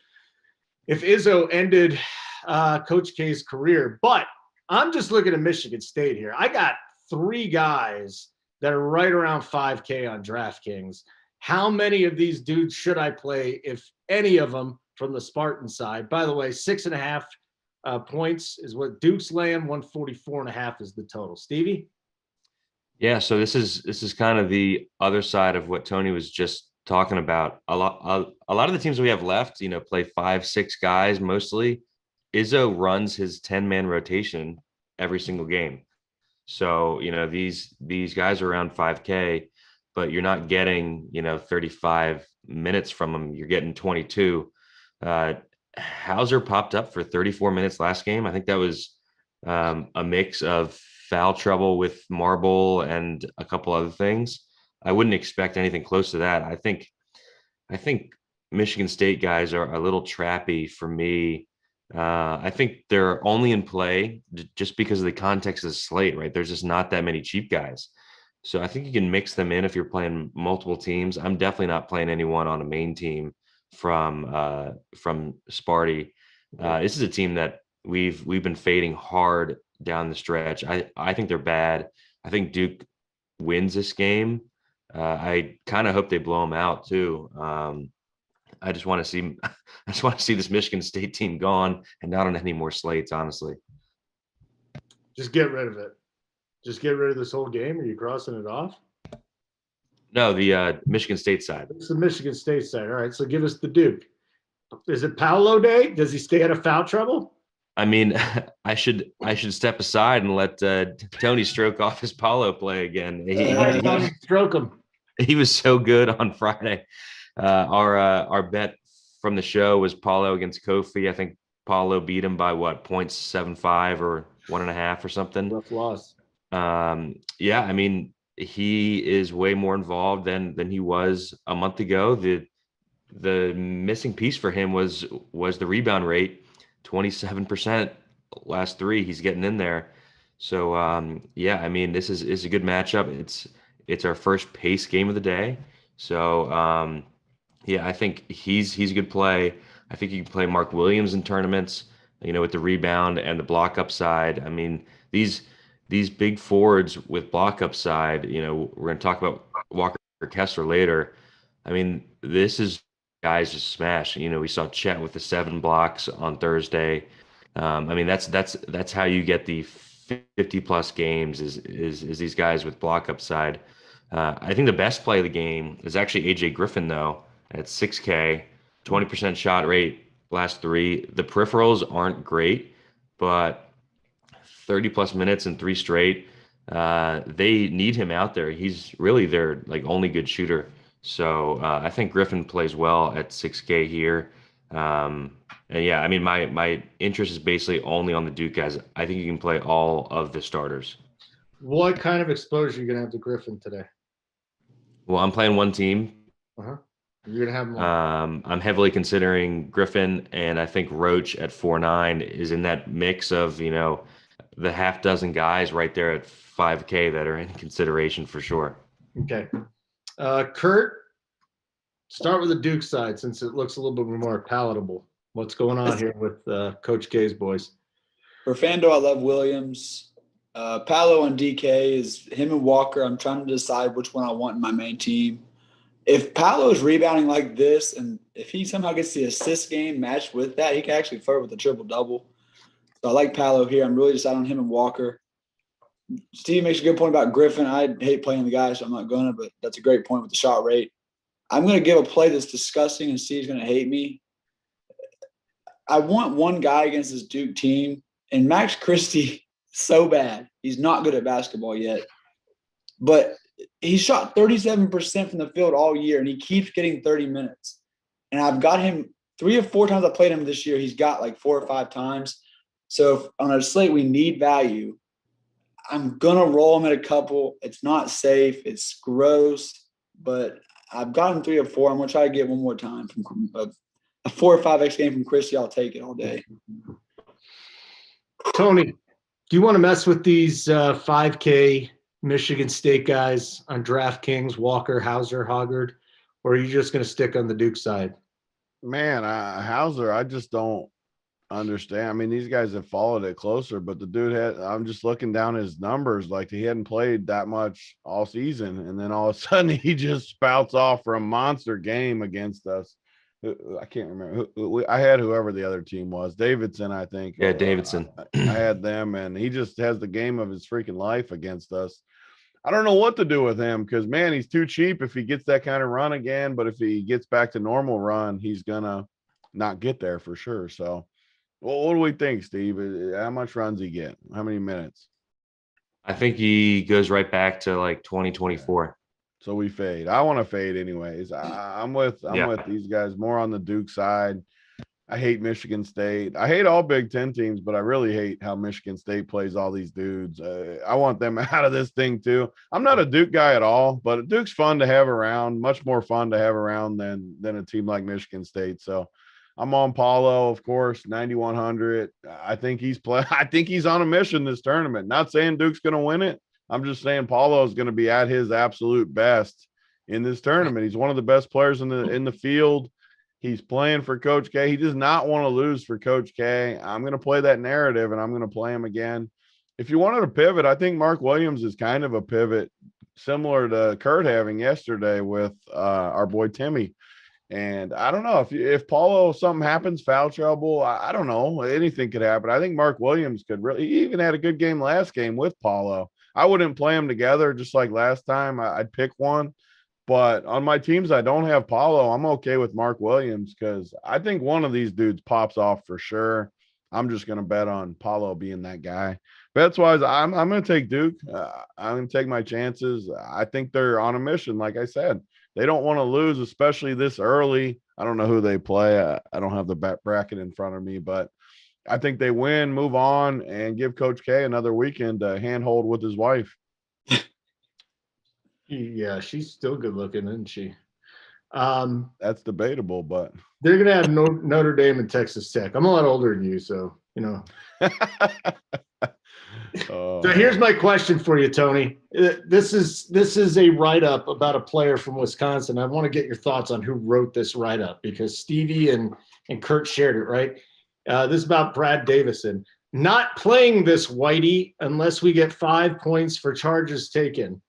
Izzo ended Coach K's career. But I'm just looking at Michigan State here. I got 3 guys that are right around 5K on DraftKings. How many of these dudes should I play, if any of them, from the Spartan side? By the way, 6.5 points is what Duke's laying. 144.5 is the total. Stevie? Yeah, so this is kind of the other side of what Tony was just talking about. A lot of the teams we have left, play 5-6 guys mostly. Izzo runs his 10-man rotation every single game. So, these guys are around 5K, but you're not getting, 35 minutes from them. You're getting 22. Hauser popped up for 34 minutes last game. I think that was a mix of foul trouble with Marble and a couple other things. I wouldn't expect anything close to that. I think Michigan State guys are a little trappy for me. I think they're only in play just because of the context of the slate, right? There's just not that many cheap guys. So I think you can mix them in if you're playing multiple teams. I'm definitely not playing anyone on a main team from Sparty. This is a team that we've been fading hard down the stretch. I think they're bad. I think Duke wins this game. I kind of hope they blow them out too. I just want to see this Michigan State team gone and not on any more slates, honestly. Just get rid of it. Just get rid of this whole game. Are you crossing it off? No, the Michigan State side. It's the Michigan State side. All right, so give us the Duke. Is it Paolo Day? Does he stay out of foul trouble? I mean, I should step aside and let Tony stroke off his Paulo play again. Stroke him. He was so good on Friday. Our bet from the show was Paulo against Kofi. I think Paulo beat him by 0.75 or 1.5 or something. Rough loss. Yeah, I mean, he is way more involved than he was a month ago. The missing piece for him was the rebound rate, 27% last three. He's getting in there. So yeah, I mean, this is a good matchup. It's our first pace game of the day. So yeah, I think he's a good play. I think you can play Mark Williams in tournaments, with the rebound and the block upside. I mean, these big forwards with block upside, we're going to talk about Walker Kessler later. I mean, this is guys just smash. We saw Chet with the 7 blocks on Thursday. I mean, that's how you get the 50 plus games is these guys with block upside. I think the best play of the game is actually AJ Griffin though at 6K, 20% shot rate last three. The peripherals aren't great, but 30 plus minutes and 3 straight. They need him out there. He's really their like only good shooter. So I think Griffin plays well at 6K here. And yeah, I mean, my interest is basically only on the Duke guys. I think you can play all of the starters. What kind of exposure are you going to have to Griffin today? Well, I'm playing one team. Uh-huh. You're going to have more. I'm heavily considering Griffin, and I think Roach at 4.9 is in that mix of, the half dozen guys right there at 5K that are in consideration for sure. Okay. Kurt, start with the Duke side since it looks a little bit more palatable. What's going on here with Coach K's boys? For FanDuel, I love Williams. Paolo and DK is him and Walker. I'm trying to decide which one I want in my main team. If Paolo is rebounding like this, and if he somehow gets the assist game matched with that, he can actually flirt with a triple-double. So I like Paolo here. I'm really deciding on him and Walker. Steve makes a good point about Griffin. I hate playing the guy, so I'm not going to, but that's a great point with the shot rate. I'm going to give a play that's disgusting, and Steve's going to hate me. I want one guy against this Duke team, and Max Christie so bad. He's not good at basketball yet. But he shot 37% from the field all year, and he keeps getting 30 minutes. And I've got him 3 or 4 times I played him this year. He's got like 4 or 5 times. So if on a slate we need value, I'm going to roll him at a couple. It's not safe. It's gross. But I've got him 3 or 4. I'm going to try to get one more time from a 4 or 5X game from Christie. I'll take it all day. Tony, do you want to mess with these 5K Michigan State guys on DraftKings, Walker, Hauser, Hoggard, or are you just going to stick on the Duke side? Man, Hauser, I just don't understand. I mean, these guys have followed it closer, but the dude I'm just looking down his numbers, like he hadn't played that much all season. And then all of a sudden he just spouts off for a monster game against us. I can't remember. I had whoever the other team was. Davidson, I think. Yeah, Davidson. I had them, and he just has the game of his freaking life against us. I don't know what to do with him because, man, he's too cheap if he gets that kind of run again. But if he gets back to normal run, he's going to not get there for sure. So, well, what do we think, Steve? How much runs he get? How many minutes? I think he goes right back to like 2024. So we fade. I want to fade anyways. I'm with these guys more on the Duke side. I hate Michigan State. I hate all Big Ten teams, but I really hate how Michigan State plays all these dudes. I want them out of this thing too. I'm not a Duke guy at all, but Duke's fun to have around, much more fun to have around than a team like Michigan State. So I'm on Paulo, of course, 9,100. I think he's on a mission this tournament. Not saying Duke's going to win it. I'm just saying Paulo is going to be at his absolute best in this tournament. He's one of the best players in the field. He's playing for Coach K. He does not want to lose for Coach K. I'm going to play that narrative, and I'm going to play him again. If you wanted to pivot, I think Mark Williams is kind of a pivot, similar to Kurt having yesterday with our boy Timmy. And I don't know if Paulo, something happens, foul trouble, I don't know. Anything could happen. I think Mark Williams could really – he even had a good game last game with Paulo. I wouldn't play them together just like last time. I'd pick one. But on my teams, I don't have Paulo. I'm okay with Mark Williams because I think one of these dudes pops off for sure. I'm just going to bet on Paulo being that guy. Bets-wise, I'm going to take Duke. I'm going to take my chances. I think they're on a mission, like I said. They don't want to lose, especially this early. I don't know who they play. I don't have the bracket in front of me, but I think they win, move on, and give Coach K another weekend to handhold with his wife. Yeah, she's still good looking, isn't she? That's debatable, but They're gonna have Notre Dame and Texas Tech. I'm a lot older than you, so you know. So here's my question for you, Tony. This is a write-up about a player from Wisconsin. I want to get your thoughts on who wrote this write-up because Stevie and Kurt shared it, right? This is about Brad Davison. Not playing this Whitey unless we get 5 points for charges taken.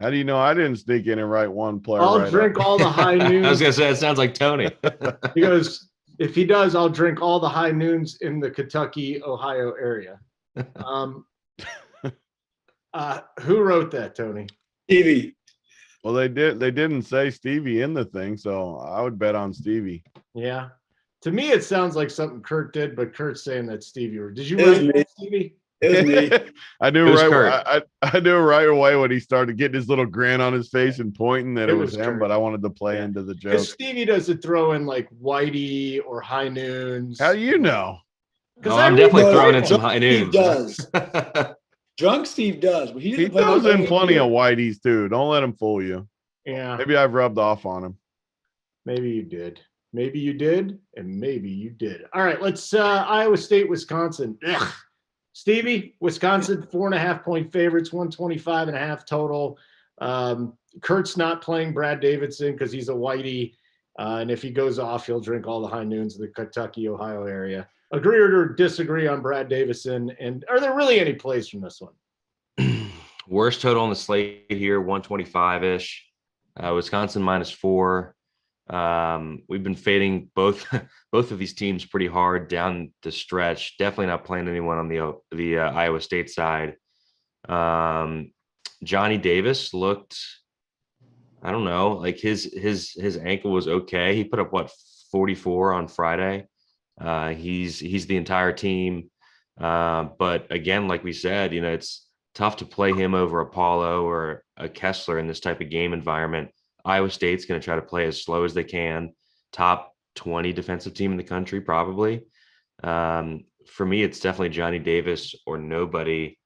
how do you know I didn't sneak in and write one player? I'll drink all the high noons. I was gonna say it sounds like Tony. He goes, if he does, I'll drink all the high noons in the Kentucky, Ohio area. Who wrote that, Tony? Stevie. Well, they didn't say Stevie in the thing, so I would bet on Stevie. Yeah. To me, it sounds like something Kurt did, but Kurt's saying that Stevie. Did you It was write me. that, Stevie? It was me. I knew It was right. Kurt. I knew right away when he started getting his little grin on his face and pointing that It it was was him. Kurt. But I wanted to play Yeah. into the joke. Because Stevie doesn't throw in like Whitey or high noons. How do you know? Oh, I'm definitely No, throwing in some Drunk high Steve noons. does. Drunk Steve does. But He throws in plenty of Whiteys too. Don't let him fool you. Yeah. Maybe I've rubbed off on him. Maybe you did. Maybe you did, and maybe you did. All right, let's Iowa State, Wisconsin. Ugh. Stevie, Wisconsin, 4.5-point favorites, 125.5 total. Kurt's not playing Brad Davidson because he's a Whitey. And if he goes off, he'll drink all the high noons in the Kentucky, Ohio area. Agree or disagree on Brad Davison? And are there really any plays from this one? Worst total on the slate here, 125-ish. Wisconsin -4. We've been fading both of these teams pretty hard down the stretch. Definitely not playing anyone on the Iowa State side. Johnny Davis looked, I don't know, like his ankle was okay. He put up 44 on Friday. He's the entire team. But again, like we said, it's tough to play him over a Paulo or a Kessler in this type of game environment. Iowa State's going to try to play as slow as they can. Top 20 defensive team in the country, probably. For me, it's definitely Johnny Davis or nobody.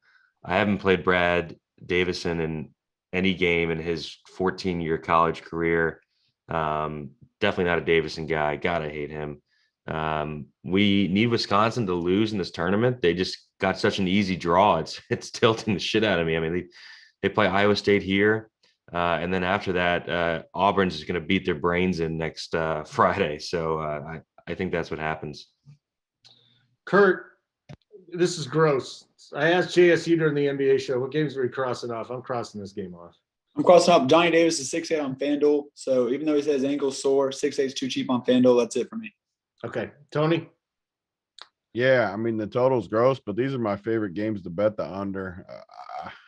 I haven't played Brad Davison in any game in his 14-year college career. Definitely not a Davison guy. Gotta hate him. We need Wisconsin to lose in this tournament. They just got such an easy draw. It's tilting the shit out of me. I mean, they play Iowa State here. And then after that, Auburn's is going to beat their brains in next Friday. So I think that's what happens. Kurt, this is gross. I asked JSU during the NBA show, what games are we crossing off? I'm crossing this game off. I'm crossing off Johnny Davis is 6'8" on FanDuel. So even though he says ankle's sore, 6'8" is too cheap on FanDuel. That's it for me. Okay. Tony? Yeah, I mean, the total's gross, but these are my favorite games to bet the under.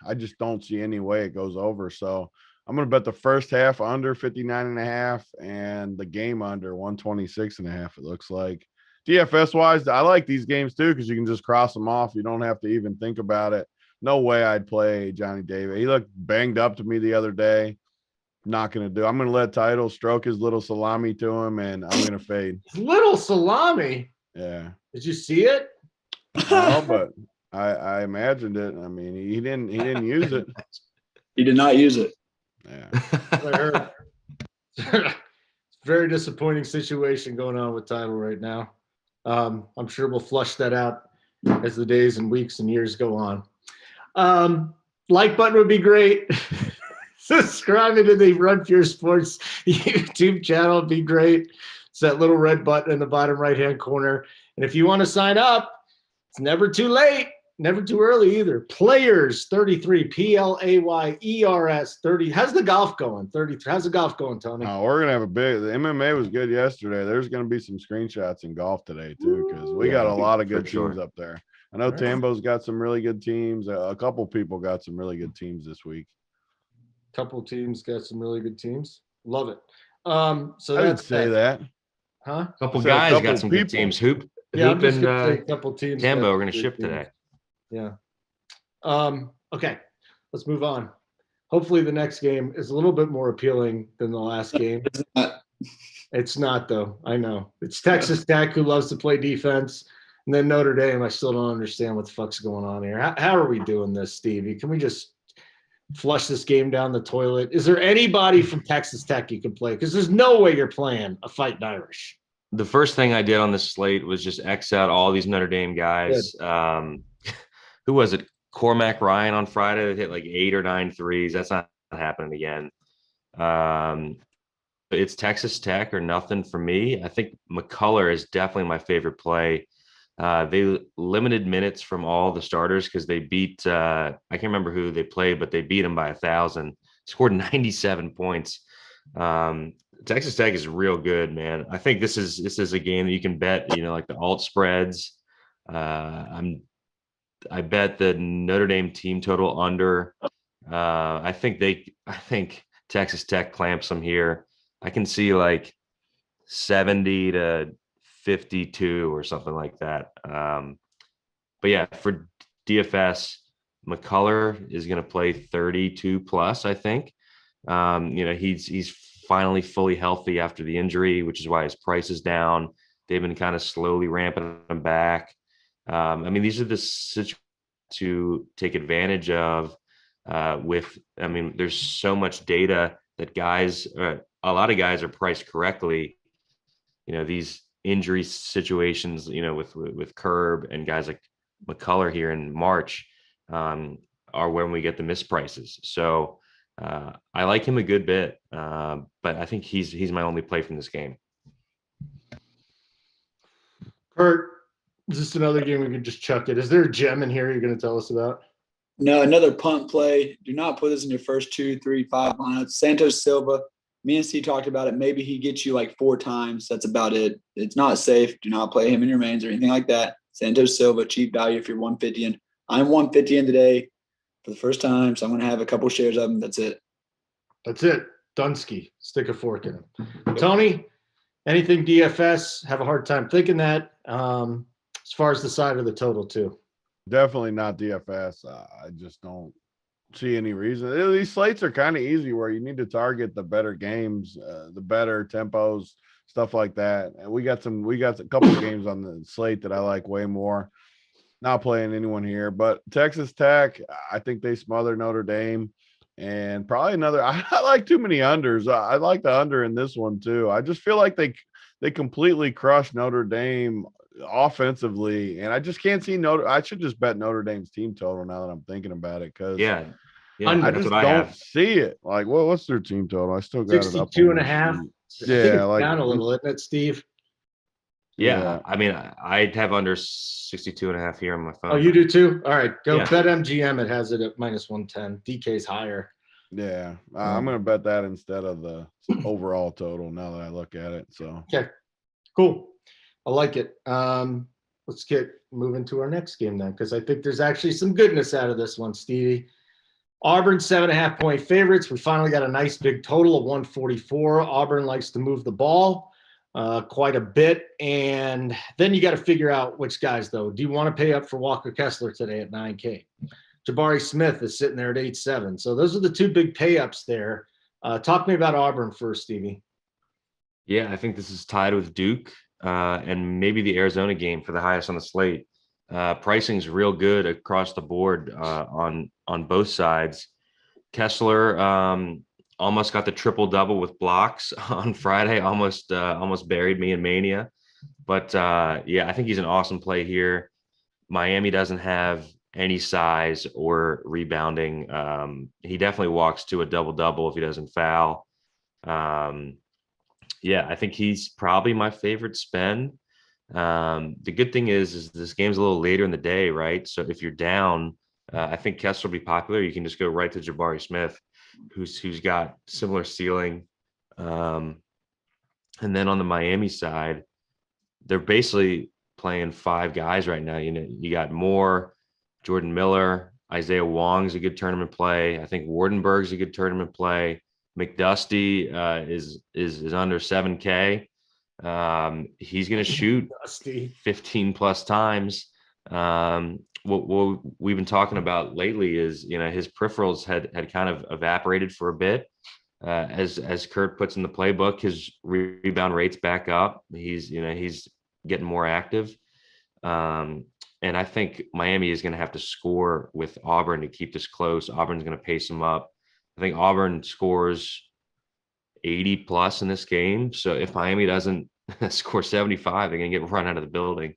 I just don't see any way it goes over. So I'm going to bet the first half under 59.5 and the game under 126.5. It looks like DFS wise, I like these games too, because you can just cross them off. You don't have to even think about it. No way I'd play Johnny Davis. He looked banged up to me the other day. Not going to do. I'm going to let Title stroke his little salami to him, and I'm going to fade. Little salami. Yeah. Did you see it? No, but I imagined it. I mean, he didn't use it. He did not use it. Yeah. I heard. It's a very disappointing situation going on with Title right now. I'm sure we'll flush that out as the days and weeks and years go on. Like button would be great. Subscribing to the Run Pure Sports YouTube channel would be great. It's that little red button in the bottom right-hand corner. And if you want to sign up, it's never too late, never too early either. Players 33, PLAYERS 30. How's the golf going? 33. How's the golf going, Tony? We're gonna have a big. The MMA was good yesterday. There's gonna be some screenshots in golf today too, because we got a lot of good teams up there. I know Tambo's got some really good teams. A couple people got some really good teams this week. Couple teams got some really good teams. Love it. So I didn't that's say that. Huh? Couple So a guys couple got some good people. teams. Hoop Yeah, I'm just and gonna say a couple teams. Tambo got are going to good ship teams. today. Yeah. Okay, let's move on. Hopefully the next game is a little bit more appealing than the last game. It's not, though. I know. It's Texas Tech, who loves to play defense. And then Notre Dame, I still don't understand what the fuck's going on here. How are we doing this, Stevie? Can we just flush this game down the toilet? Is there anybody from Texas Tech you can play? Because there's no way you're playing a Fighting Irish. The first thing I did on this slate was just X out all these Notre Dame guys. Who was it? Cormac Ryan on Friday that hit like 8 or 9 threes. That's not happening again. It's Texas Tech or nothing for me. I think McCullough is definitely my favorite play. They limited minutes from all the starters because they beat I can't remember who they played, but they beat them by 1,000. Scored 97 points. Texas Tech is real good, man. I think this is a game that you can bet. Like the alt spreads. I bet the Notre Dame team total under. I think Texas Tech clamps them here. I can see like 70 to 52 or something like that. But yeah, for DFS, McCullough is going to play 32 plus, I think. He's finally fully healthy after the injury, which is why his price is down. They've been kind of slowly ramping him back. These are the situations to take advantage of there's so much data that a lot of guys are priced correctly. These injury situations, with Curb and guys like McCullough here in March are when we get the misprices. So I like him a good bit, but I think he's my only play from this game. Kurt, is this another game we can just chuck it? Is there a gem in here you're going to tell us about? No, another punt play. Do not put this in your first 2, 3, 5 lineups. Santos Silva. Me and Steve talked about it. Maybe he gets you like 4 times. That's about it. It's not safe. Do not play him in your mains or anything like that. Santos Silva, cheap value if you're 150 in. I'm 150 in today for the first time, so I'm going to have a couple shares of him. That's it. That's it. Dunsky. Stick a fork in him. Tony, anything DFS? Have a hard time thinking that. As far as the side of the total, too. Definitely not DFS. I just don't see any reason. These slates are kind of easy where you need to target the better games, the better tempos, stuff like that. And we got a couple of games on the slate that I like way more. Not playing anyone here, but Texas Tech, I think they smother Notre Dame, and probably another. I like too many unders. I like the under in this one too. I just feel like they completely crushed Notre Dame offensively, and I just can't see I should just bet Notre Dame's team total now that I'm thinking about it, because Yeah, I just don't see it. Like, what's their team total? I still got it up. 62.5. Yeah, like down a little, isn't it, Steve? Yeah. I'd have under 62.5 here on my phone. Oh, you do too? All right, go bet MGM. It has it at -110. DK's higher. Yeah, I'm gonna bet that instead of the overall total now that I look at it. So okay, cool. I like it. Let's get moving to our next game then, because I think there's actually some goodness out of this one, Stevie. Auburn 7.5 point favorites. We finally got a nice big total of 144. Auburn likes to move the ball quite a bit. And then you got to figure out which guys, though. Do you want to pay up for Walker Kessler today at $9K? Jabari Smith is sitting there at 8.7. So those are the two big pay ups there. Talk to me about Auburn first, Stevie. Yeah, I think this is tied with Duke and maybe the Arizona game for the highest on the slate. Pricing's real good across the board on both sides. Kessler almost got the triple double with blocks on Friday. Almost buried me in mania. But I think he's an awesome play here. Miami doesn't have any size or rebounding. He definitely walks to a double-double if he doesn't foul. I think he's probably my favorite spend. The good thing is this game's a little later in the day, right? So if you're down, I think Kessler will be popular. You can just go right to Jabari Smith, who's got similar ceiling. And then on the Miami side, they're basically playing 5 guys right now. You got Moore, Jordan Miller, Isaiah Wong's a good tournament play. I think Wardenberg's a good tournament play. McDusty is under 7K. He's going to shoot 15 plus times. What we've been talking about lately is, his peripherals had kind of evaporated for a bit. as Kurt puts in the playbook, his rebound rates back up. He's getting more active. And I think Miami is going to have to score with Auburn to keep this close. Auburn's going to pace them up. I think Auburn scores 80 plus in this game. So if Miami doesn't score 75, they're going to get run out of the building.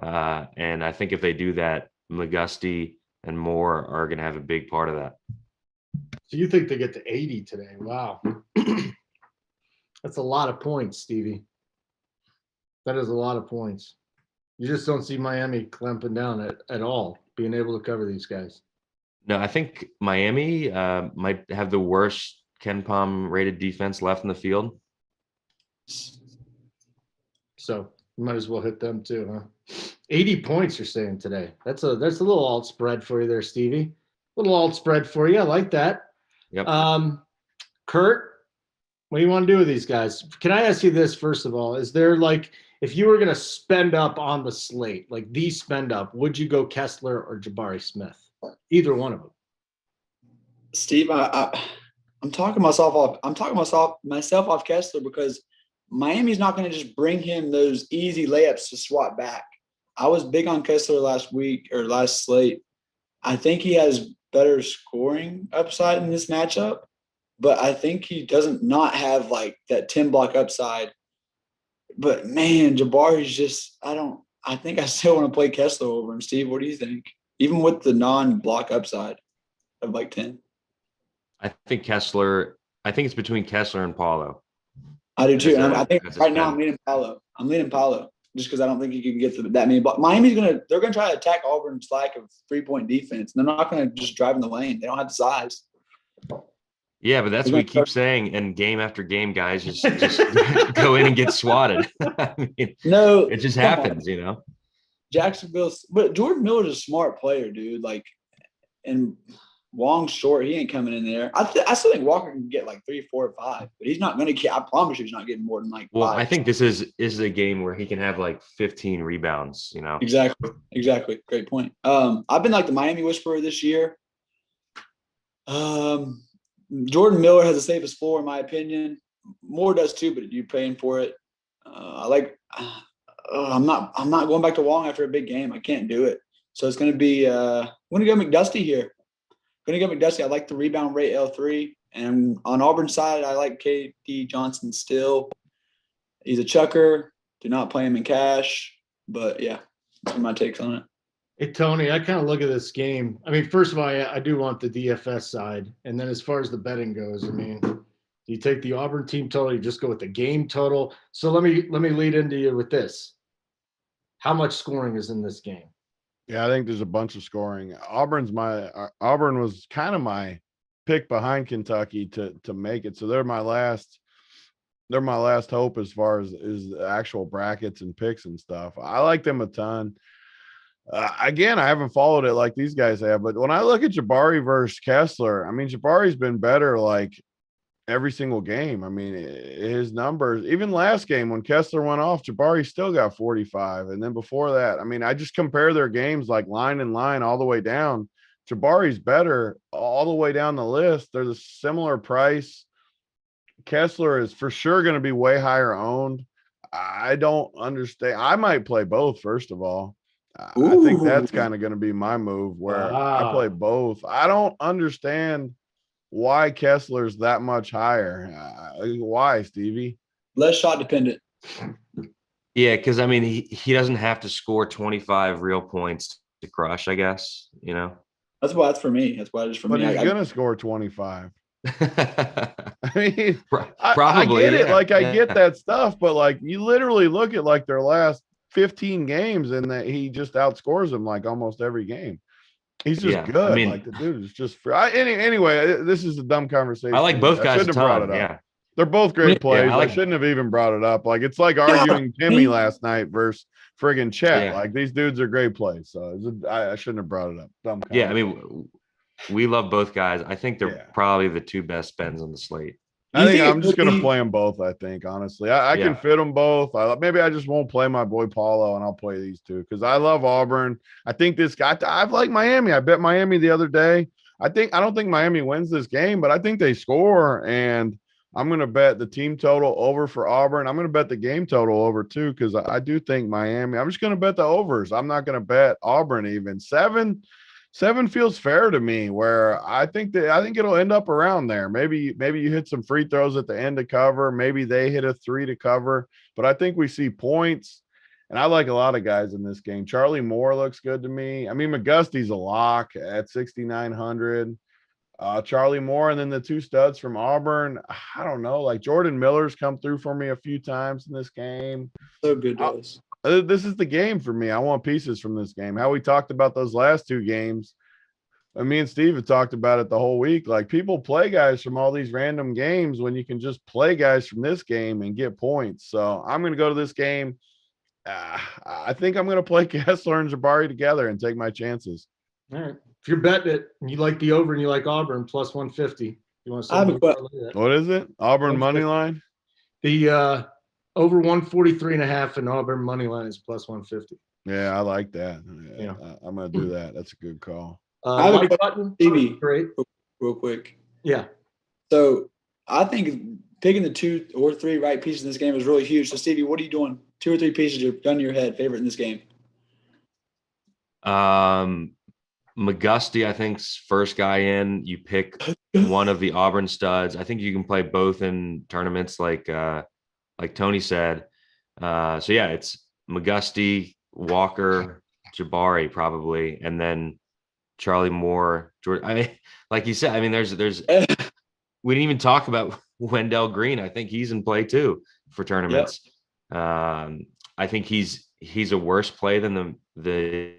And I think if they do that, McGusty and Moore are going to have a big part of that. So you think they get to 80 today? Wow. That's a lot of points, Stevie. That is a lot of points. You just don't see Miami clamping down at all, being able to cover these guys. No, I think Miami might have the worst Ken Pom rated defense left in the field. So you might as well hit them too, huh? 80 points you're saying today. That's a little alt spread for you there, Stevie. Little alt spread for you. I like that. Yep. Kurt, what do you want to do with these guys? Can I ask you this first of all? Is there like, if you were going to spend up on the slate, like the spend up, would you go Kessler or Jabari Smith? Either one of them. Steve, I'm talking myself off. I'm talking myself off Kessler because Miami's not going to just bring him those easy layups to swat back. I was big on Kessler last slate. I think he has better scoring upside in this matchup, but I think he doesn't not have like that 10 block upside. But man, Jabari's just, I think I still want to play Kessler over him. Steve, what do you think? Even with the non-block upside of like 10. I think it's between Kessler and Paulo. I do too. And I think That's right now I'm leaning Paulo just because I don't think he can get that many blocks. They're going to try to attack Auburn's lack of 3-point defense. And they're not going to just drive in the lane. They don't have the size. Yeah, but that's what we keep saying. And game after game, guys just go in and get swatted. I mean, no, it just happens, Jacksonville, but Jordan Miller's a smart player, dude. Like, and long, short, he ain't coming in there. I still think Walker can get like 3, 4, 5, but he's not going to get. I promise you, he's not getting more than like. Well, 5. I think this is a game where he can have like 15 rebounds. Exactly. Great point. I've been like the Miami whisperer this year. Jordan Miller has the safest floor, in my opinion. Moore does too, but you're paying for it. I'm not going back to Wong after a big game. I can't do it. So it's going to be I'm going to go McDusty here. I like the rebound rate L3. And on Auburn's side, I like KD Johnson still. He's a chucker. Do not play him in cash. But, yeah, that's my takes on it. Hey, Tony, I kind of look at this game. I mean, first of all, I do want the DFS side. And then as far as the betting goes, I mean, you take the Auburn team total, you just go with the game total. So let me lead into you with this. How much scoring is in this game? Yeah, I think there's a bunch of scoring. Auburn was kind of my pick behind Kentucky to make it. So they're my last hope as far as the actual brackets and picks and stuff. I like them a ton. Again, I haven't followed it like these guys have, but when I look at Jabari versus Kessler, I mean, Jabari's been better like every single game. I mean, his numbers, even last game when Kessler went off, Jabari still got 45. And then before that, I mean, I just compare their games like line and line all the way down. Jabari's better all the way down the list. They're the similar price. Kessler is for sure going to be way higher owned. I don't understand. I might play both, first of all. I think that's kind of going to be my move where I play both. I don't understand why Kessler's that much higher. Why, Stevie? Less shot dependent. Yeah, because I mean, he doesn't have to score 25 real points to crush, I guess, That's why it's for me. That's why it's for me. But he's going to score 25. I mean, probably. I get it. Yeah, like, I get that stuff, but like, you literally look at like their last 15 games and that he just outscores them like almost every game. He's just good. I mean, like the dude is just anyway, this is a dumb conversation. I like both guys a ton. Yeah. They're both great plays. Yeah, I shouldn't have even brought it up. Like, it's like arguing Timmy last night versus friggin' Chet. Yeah. Like, these dudes are great plays. So I shouldn't have brought it up. Dumb. Yeah, I mean, we love both guys. I think they're probably the two best spends on the slate. I think I'm just going to play them both, I think, honestly. I can fit them both. Maybe I just won't play my boy Paulo, and I'll play these two because I love Auburn. I think this guy – I've liked Miami. I bet Miami the other day. I don't think Miami wins this game, but I think they score. And I'm going to bet the team total over for Auburn. I'm going to bet the game total over too, because I do think Miami. I'm just going to bet the overs. I'm not going to bet Auburn even. Seven feels fair to me, where I think it'll end up around there. Maybe you hit some free throws at the end to cover. Maybe they hit a 3 to cover, but I think we see points. And I like a lot of guys in this game. Charlie Moore looks good to me. I mean, McGusty's a lock at 6,900. Charlie Moore, and then the 2 studs from Auburn. I don't know, like Jordan Miller's come through for me a few times in this game. So good to us. This is the game for me. I want pieces from this game. How we talked about those last 2 games. And me and Steve have talked about it the whole week. Like, people play guys from all these random games when you can just play guys from this game and get points. So I'm going to go to this game. I think I'm going to play Kessler and Jabari together and take my chances. All right. If you're betting it and you like the over and you like Auburn plus 150, you want to I have a say What is it? Auburn money line? the over 143.5 and Auburn money line is plus 150. Yeah, I like that. Yeah. I'm going to do that. That's a good call. I have a Like question, button, Stevie. great. Real quick. Yeah. So I think picking the 2 or 3 right pieces in this game is really huge. So Stevie, what are you doing? 2 or 3 pieces you're gun to your head favorite in this game? McGusty, I think's first guy in. You pick one of the Auburn studs. I think you can play both in tournaments, like Tony said. So yeah, it's McGusty, Walker, Jabari probably, and then Charlie Moore, Jordan. I mean, like you said, I mean, there's we didn't even talk about Wendell Green. I think he's in play too for tournaments. Yep. I think he's a worse play than the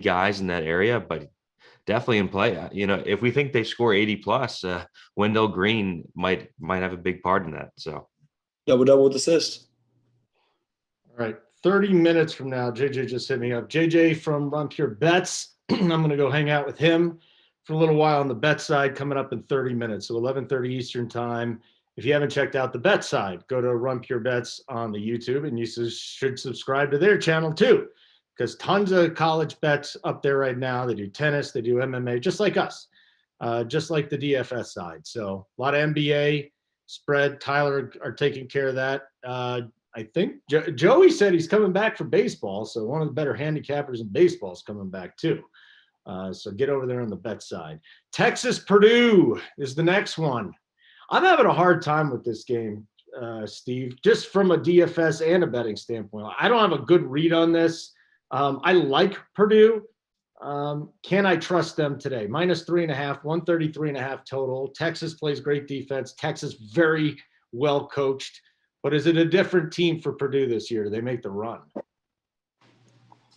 guys in that area, but definitely in play. You know, if we think they score 80 plus, Wendell Green might have a big part in that. So double with assist. All right. 30 minutes from now, JJ just hit me up. JJ from Run Pure Bets. I'm going to go hang out with him for a little while on the bet side, coming up in 30 minutes. So 11:30 Eastern time. If you haven't checked out the bet side, go to Run Pure Bets on the YouTube, and you should subscribe to their channel too, because tons of college bets up there right now. They do tennis, they do MMA, just like us, just like the DFS side. So a lot of NBA spread. Tyler are taking care of that. I think Joey said he's coming back for baseball, so one of the better handicappers in baseball is coming back too. So get over there on the bet side. Texas Purdue is the next one. I'm having a hard time with this game, Steve, just from a DFS and a betting standpoint. I don't have a good read on this. I like Purdue. Can I trust them today? -3.5, 133.5 total. Texas plays great defense. Texas very well coached. But is it a different team for Purdue this year? Do they make the run?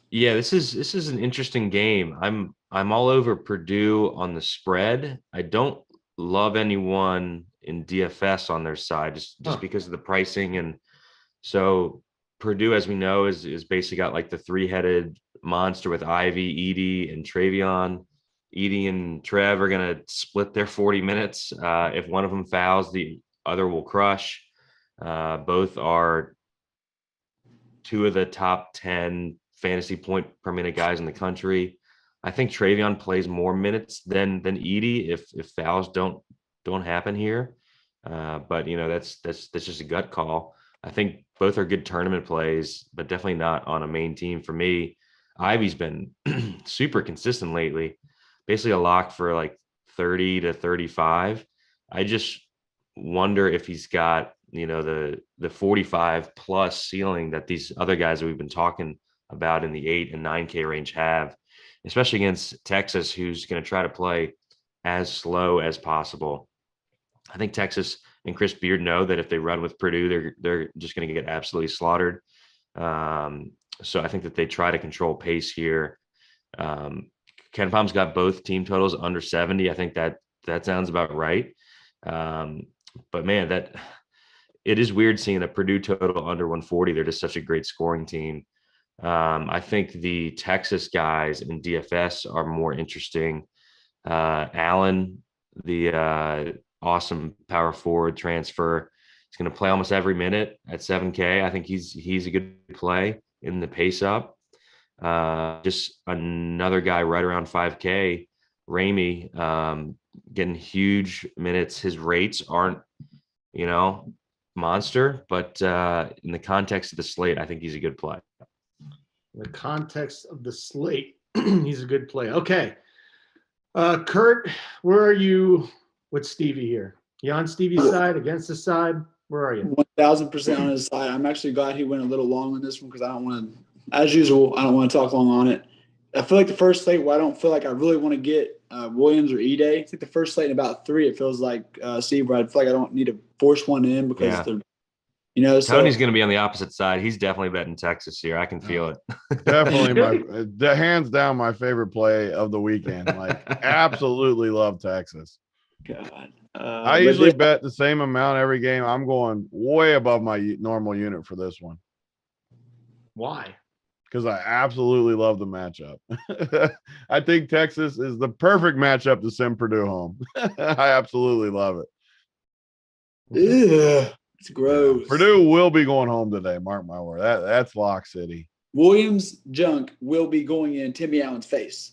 Yeah, this is an interesting game. I'm all over Purdue on the spread. I don't love anyone in DFS on their side just because of the pricing. And so Purdue, as we know, is basically got like the 3-headed monster with Ivy, Edie, and Travion. Edie and Trev are going to split their 40 minutes. If one of them fouls, the other will crush. Both are 2 of the top 10 fantasy point per minute guys in the country. I think Travion plays more minutes than Edie if fouls don't happen here. But you know, that's just a gut call. I think both are good tournament plays, but definitely not on a main team for me. Ivy's been super consistent lately, basically a lock for like 30 to 35. I just wonder if he's got, you know, the 45 plus ceiling that these other guys that we've been talking about in the 8 and 9K range have, especially against Texas, who's going to try to play as slow as possible. I think Texas and Chris Beard know that if they run with Purdue, they're just going to get absolutely slaughtered. So I think that they try to control pace here. Ken Palm's got both team totals under 70. I think that sounds about right. But man, it is weird seeing a Purdue total under 140. They're just such a great scoring team. I think the Texas guys in DFS are more interesting. Allen, the awesome power forward transfer, he's going to play almost every minute at 7K. I think he's a good play in the pace up. Just another guy right around 5K. Ramey getting huge minutes. His rates aren't, monster, but in the context of the slate, I think he's a good play. In the context of the slate, he's a good play. Okay. Kurt, where are you with Stevie here? You on Stevie's side, against the side? Where are you? 1000% on his side. I'm actually glad he went a little long on this one because I don't want to, as usual, I don't want to talk long on it. I feel like the first slate where I don't feel like I really want to get Williams or E-Day. It's like the first slate in about 3, it feels like, Steve, where I feel like I don't need to force one in because they're, Tony's going to be on the opposite side. He's definitely betting Texas here. I can feel it. Definitely hands down my favorite play of the weekend. Like, absolutely love Texas. God. I usually bet the same amount every game. I'm going way above my normal unit for this one. Why? Because I absolutely love the matchup. I think Texas is the perfect matchup to send Purdue home. I absolutely love it. Ugh, it's gross. Yeah. Purdue will be going home today. Mark my word. That's Lock City. Williams' junk will be going in Timmy Allen's face.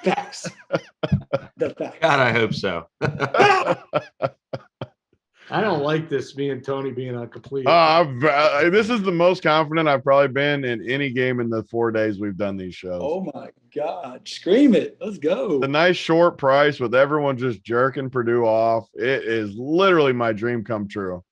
Facts. The facts. God, I hope so. I don't like this, me and Tony being on complete. This is the most confident I've probably been in any game in the 4 days we've done these shows. Oh my God. Scream it. Let's go. The nice short price with everyone just jerking Purdue off. It is literally my dream come true.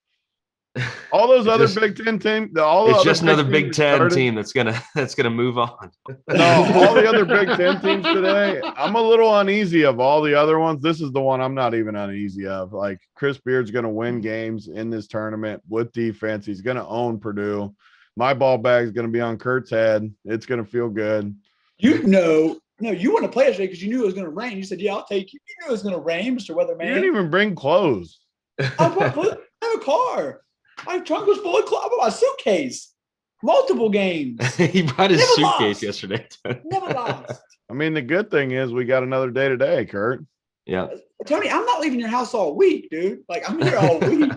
All those other Big Ten teams. It's just another Big Ten team that's gonna move on. No, all the other Big Ten teams today. I'm a little uneasy of all the other ones. This is the one I'm not even uneasy of. Like, Chris Beard's gonna win games in this tournament with defense. He's gonna own Purdue. My ball bag is gonna be on Kurt's head. It's gonna feel good. No, you want to play yesterday because you knew it was gonna rain. You said, "Yeah, I'll take you." You knew it was gonna rain, Mr. Weatherman. You didn't even bring clothes. I have a car. My trunk was full of clothes. I brought my suitcase. Multiple games. He brought his suitcase yesterday. Never lost. I mean, the good thing is we got another day today, Kurt. Yeah. Tony, I'm not leaving your house all week, dude. Like, I'm here all week.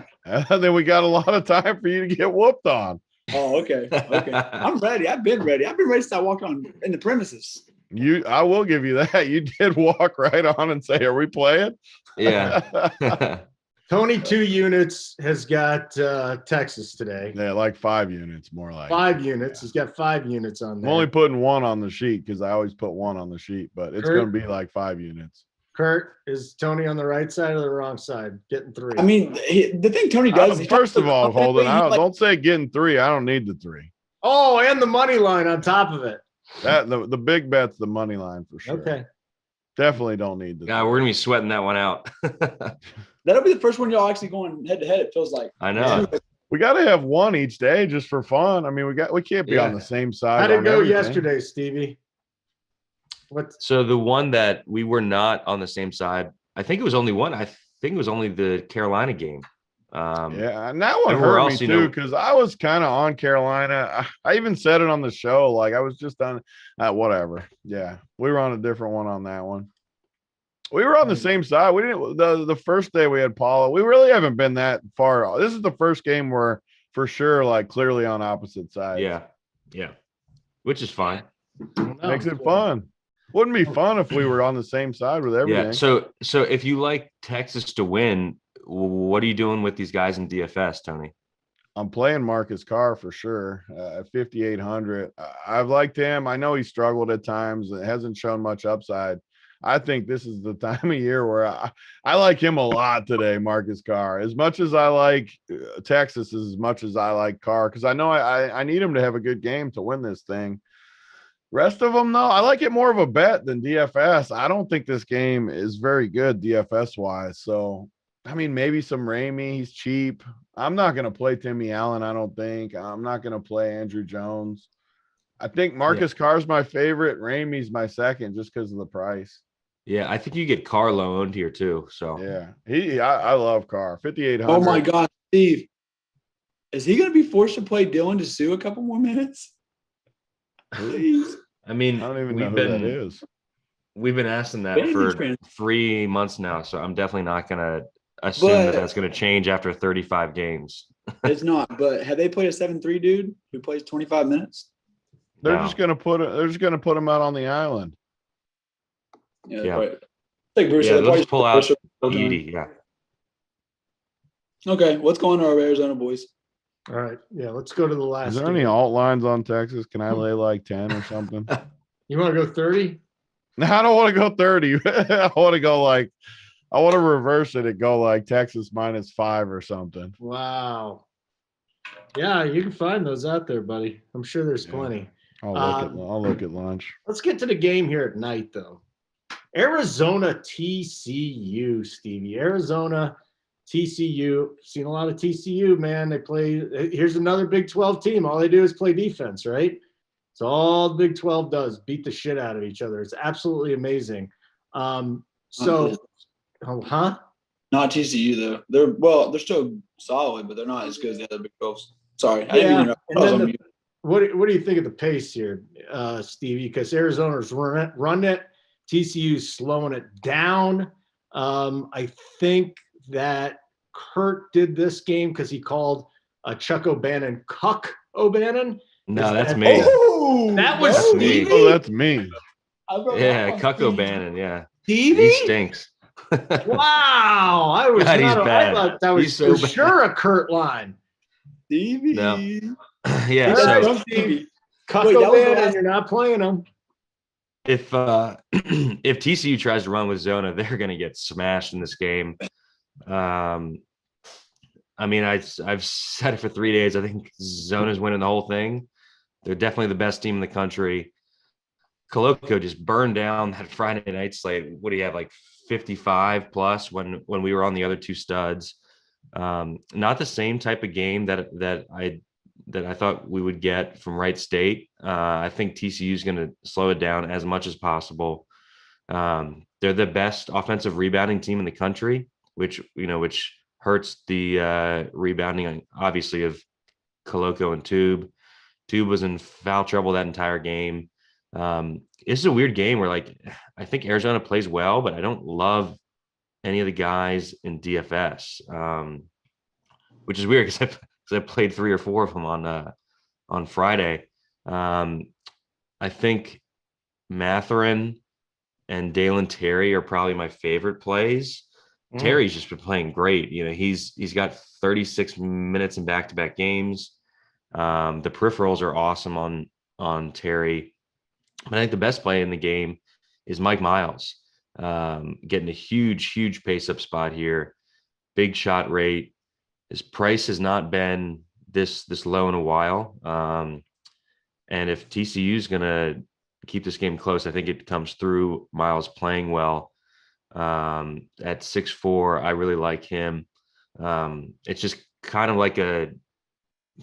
Then we got a lot of time for you to get whooped on. Oh, okay. Okay. I'm ready. I've been ready. I've been ready since I walked on in the premises. I will give you that. You did walk right on and say, "Are we playing?" Yeah. Tony, 2 units, has got Texas today. Yeah, like 5 units, more like 5 units. He's got 5 units on I'm there. only putting 1 on the sheet because I always put 1 on the sheet, but it's going to be like 5 units. Kurt, is Tony on the right side or the wrong side? Getting 3. I mean, the thing Tony does. First of all, hold it. Don't say getting 3. I don't need the 3. Oh, and the money line on top of it. That the big bet's the money line for sure. Okay. Definitely don't need the. Yeah, we're gonna be sweating that one out. That'll be the first one y'all actually going head to head. It feels like. I know. We got to have one each day just for fun. I mean, we can't be on the same side. How did it go yesterday, Stevie? So the one that we were not on the same side, I think it was only one. I think it was only the Carolina game. Yeah, and that one hurt me too because I was kind of on Carolina. I even said it on the show, like I was just on whatever. Yeah, we were on a different one on that one. We were on the same side. We didn't the first day we had Paula. We really haven't been that far. This is the first game where for sure, like clearly on opposite sides. Yeah, which is fine. Makes it fun. Wouldn't be fun if we were on the same side with everything. Yeah. So if you like Texas to win, what are you doing with these guys in DFS, Tony? I'm playing Marcus Carr for sure at 5,800. I've liked him. I know he struggled at times. It hasn't shown much upside. I think this is the time of year where I like him a lot today, Marcus Carr. As much as I like Texas, as much as I like Carr, because I know I need him to have a good game to win this thing. Rest of them, though, I like it more of a bet than DFS. I don't think this game is very good DFS-wise. So, I mean, maybe some Ramey. He's cheap. I'm not going to play Timmy Allen, I don't think. I'm not going to play Andrew Jones. I think Marcus Carr's my favorite. Ramey's my second just because of the price. Yeah, I think you get Carr low owned here too. So yeah, I love Carr. 5,800. Oh my God, Steve, is he going to be forced to play Dylan to sue a couple more minutes? Please. I mean, I don't even know who that is. We've been asking that for 3 months now, so I'm definitely not going to assume that's going to change after 35 games. It's not. But have they played a 7-3 dude who plays 25 minutes? They're just going to put him out on the island. Yeah. Like Bruce, Yeah, that's why let's you pull should out push it. Edie. Yeah. Okay, what's going on, our Arizona boys? All right. Yeah, let's go to the last. Is there any game. alt lines on Texas? Can I lay like 10 or something? You want to go 30? No, I don't want to go 30. I want to go like, I want to reverse it and go like Texas -5 or something. Wow. Yeah, you can find those out there, buddy. I'm sure there's Yeah. plenty. I'll look at lunch. Let's get to the game here at night, though. Arizona TCU, Stevie. Arizona TCU. Seen a lot of TCU, man. They play. Here's another Big 12 team. All they do is play defense, right? It's all the Big 12 does. Beat the shit out of each other. It's absolutely amazing. Huh? Not TCU though. They're still solid, but they're not as good as the other Big 12s. Sorry, I didn't Yeah. mean to And then what do you think of the pace here, Stevie? Because Arizona's run it. TCU's slowing it down. I think that Kurt did this game because he called Chuck O'Bannon Cuck O'Bannon. No, that's that- me. Oh, That was That's me. Stevie? Oh, that's me. Yeah, Cuck O'Bannon. Yeah, Stevie? he stinks. Wow. I was God, he's I bad. thought that was He's so for bad. sure a Kurt line. Stevie. No. Yeah. All right. So Stevie. Cuck Wait, that was the O'Bannon, last- you're not playing him. if if TCU tries to run with Zona, they're going to get smashed in this game. I mean, I've said it for 3 days. I think Zona's winning the whole thing. They're definitely the best team in the country. Coloco just burned down that Friday night slate. What do you have, like 55 plus when we were on the other two studs? Not the same type of game that I thought we would get from Wright State. I think TCU is going to slow it down as much as possible. They're the best offensive rebounding team in the country, which hurts the rebounding, obviously, of Coloco and Tube. Tube was in foul trouble that entire game. This is a weird game where, like, I think Arizona plays well, but I don't love any of the guys in DFS, which is weird because I played 3 or 4 of them on Friday. I think Matherin and Dalen Terry are probably my favorite plays. Terry's just been playing great. He's got 36 minutes in back-to-back games. The peripherals are awesome on Terry. But I think the best play in the game is Mike Miles, getting a huge pace up spot here. Big shot rate. His price has not been this low in a while. And if TCU is going to keep this game close, I think it comes through Miles playing well. At 6'4", I really like him. It's just kind of like a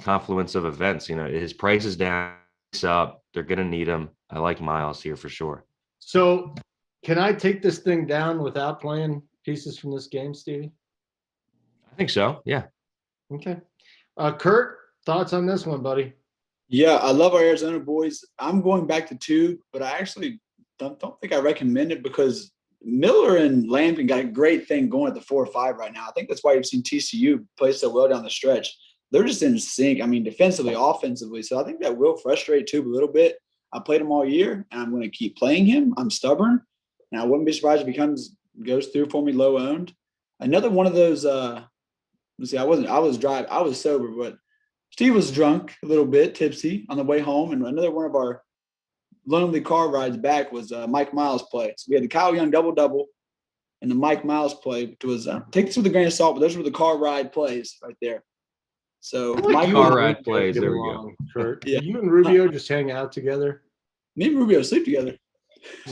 confluence of events. His price is down, he's up. They're going to need him. I like Miles here for sure. So can I take this thing down without playing pieces from this game, Stevie? I think so. Yeah. Okay. Kurt, thoughts on this one, buddy? Yeah, I love our Arizona boys. I'm going back to Tube, but I actually don't think I recommend it because Miller and Lampkin got a great thing going at the 4 or 5 right now. I think that's why you've seen TCU play so well down the stretch. They're just in sync. I mean, defensively, offensively. So I think that will frustrate Tube a little bit. I played him all year, and I'm going to keep playing him. I'm stubborn, and I wouldn't be surprised if he goes through for me low owned. Another one of those. Let's see, I was sober, but Steve was drunk a little bit, tipsy on the way home, and another one of our lonely car rides back was Mike Miles play. So we had the Kyle Young double and the Mike Miles play, which was take this with a grain of salt, but those were the car ride plays right there. So Mike car ride plays. get There we along, go. Kurt. Yeah. You and Rubio just hang out together. me and Rubio sleep together.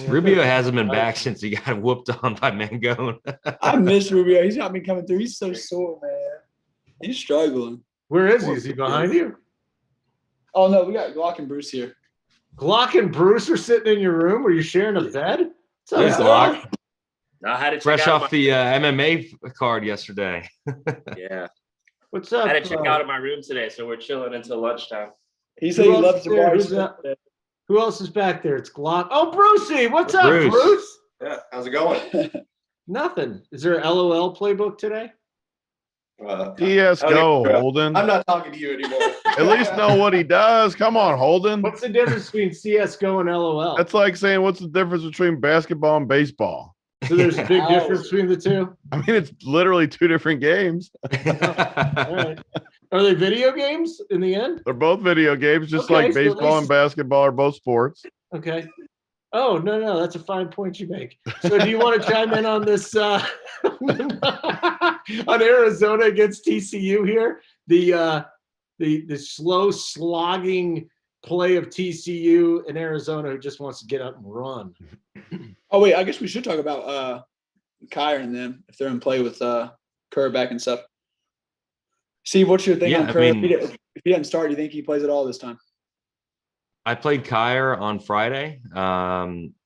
Rubio hasn't been back since he got whooped on by Mangone. I miss Rubio. He's not been coming through. He's so sore, man. He's struggling. Where is he? Is he behind you? Oh no, we got Glock and Bruce here. Glock and Bruce are sitting in your room. Are you sharing a bed? Hey, What's Glock. up? I had to check Fresh out off the MMA card yesterday. yeah. What's up? I had to check out of my room today, so we're chilling until lunchtime. He said he Who else loves is the there? bar. Who's that? Who else is back there? It's Glock. Oh, Brucey. What's up, Bruce. Bruce? Yeah, how's it going? Nothing. Is there a LOL playbook today? DS I don't go, even- Holden. I'm not talking to you anymore. At least know what he does. Come on, Holden. What's the difference between CSGO and LOL? That's like saying what's the difference between basketball and baseball? So there's a big Ouch. difference between the two. I mean, it's literally 2 different games. All right. Are they video games in the end? They're both video games, just Okay, like so at baseball and least- basketball are both sports. Okay. Oh, no, that's a fine point you make. So do you want to chime in on this on Arizona against TCU here? The slow slogging play of TCU in Arizona who just wants to get up and run. Oh wait, I guess we should talk about Kyre and them if they're in play with Kerr back and stuff. Steve, what's your thing Yeah, on I Kerr? mean- If he doesn't start, do you think he plays at all this time? I played Kyre on Friday.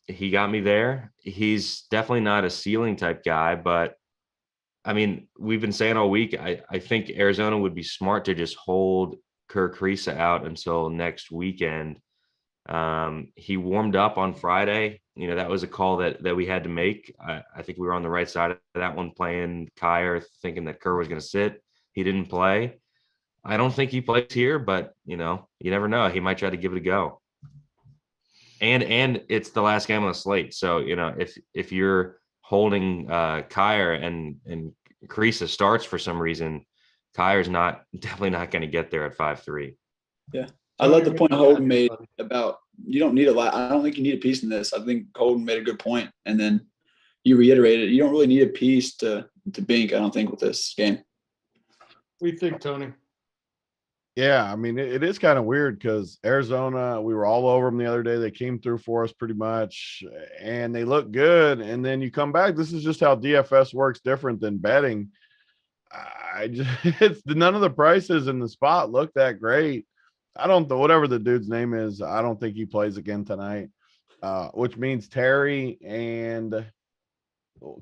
He got me there. He's definitely not a ceiling type guy, but I mean, we've been saying all week, I think Arizona would be smart to just hold Kerr Kriisa out until next weekend. He warmed up on Friday. You know, that was a call that we had to make. I think we were on the right side of that one, playing Kyre, thinking that Kerr was going to sit. He didn't play. I don't think he plays here, but you know, you never know. He might try to give it a go. And it's the last game on the slate. So, you know, if you're holding Kyre and Kriisa starts for some reason, Kyre's definitely not going to get there at 5-3. Yeah. I love the point Holden made about you don't need a lot. I don't think you need a piece in this. I think Holden made a good point, and then you reiterated you don't really need a piece to bink, I don't think, with this game. What do you think, Tony? Yeah, I mean, it is kind of weird because Arizona, we were all over them the other day. They came through for us pretty much, and they look good. And then you come back. This is just how DFS works, different than betting. None of the prices in the spot look that great. Whatever the dude's name is, I don't think he plays again tonight, which means Terry and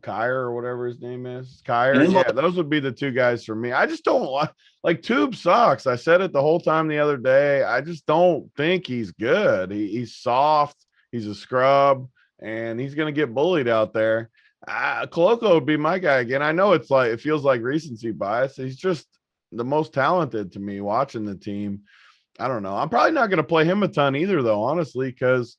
Kyre or whatever his name is. Kyre. Yeah, those would be the two guys for me. I just don't like Tube sucks. I said it the whole time the other day. I just don't think he's good. He's soft. He's a scrub, and he's going to get bullied out there. Koloko would be my guy again. I know it feels like recency bias. He's just the most talented to me watching the team. I don't know. I'm probably not going to play him a ton either, though, honestly, because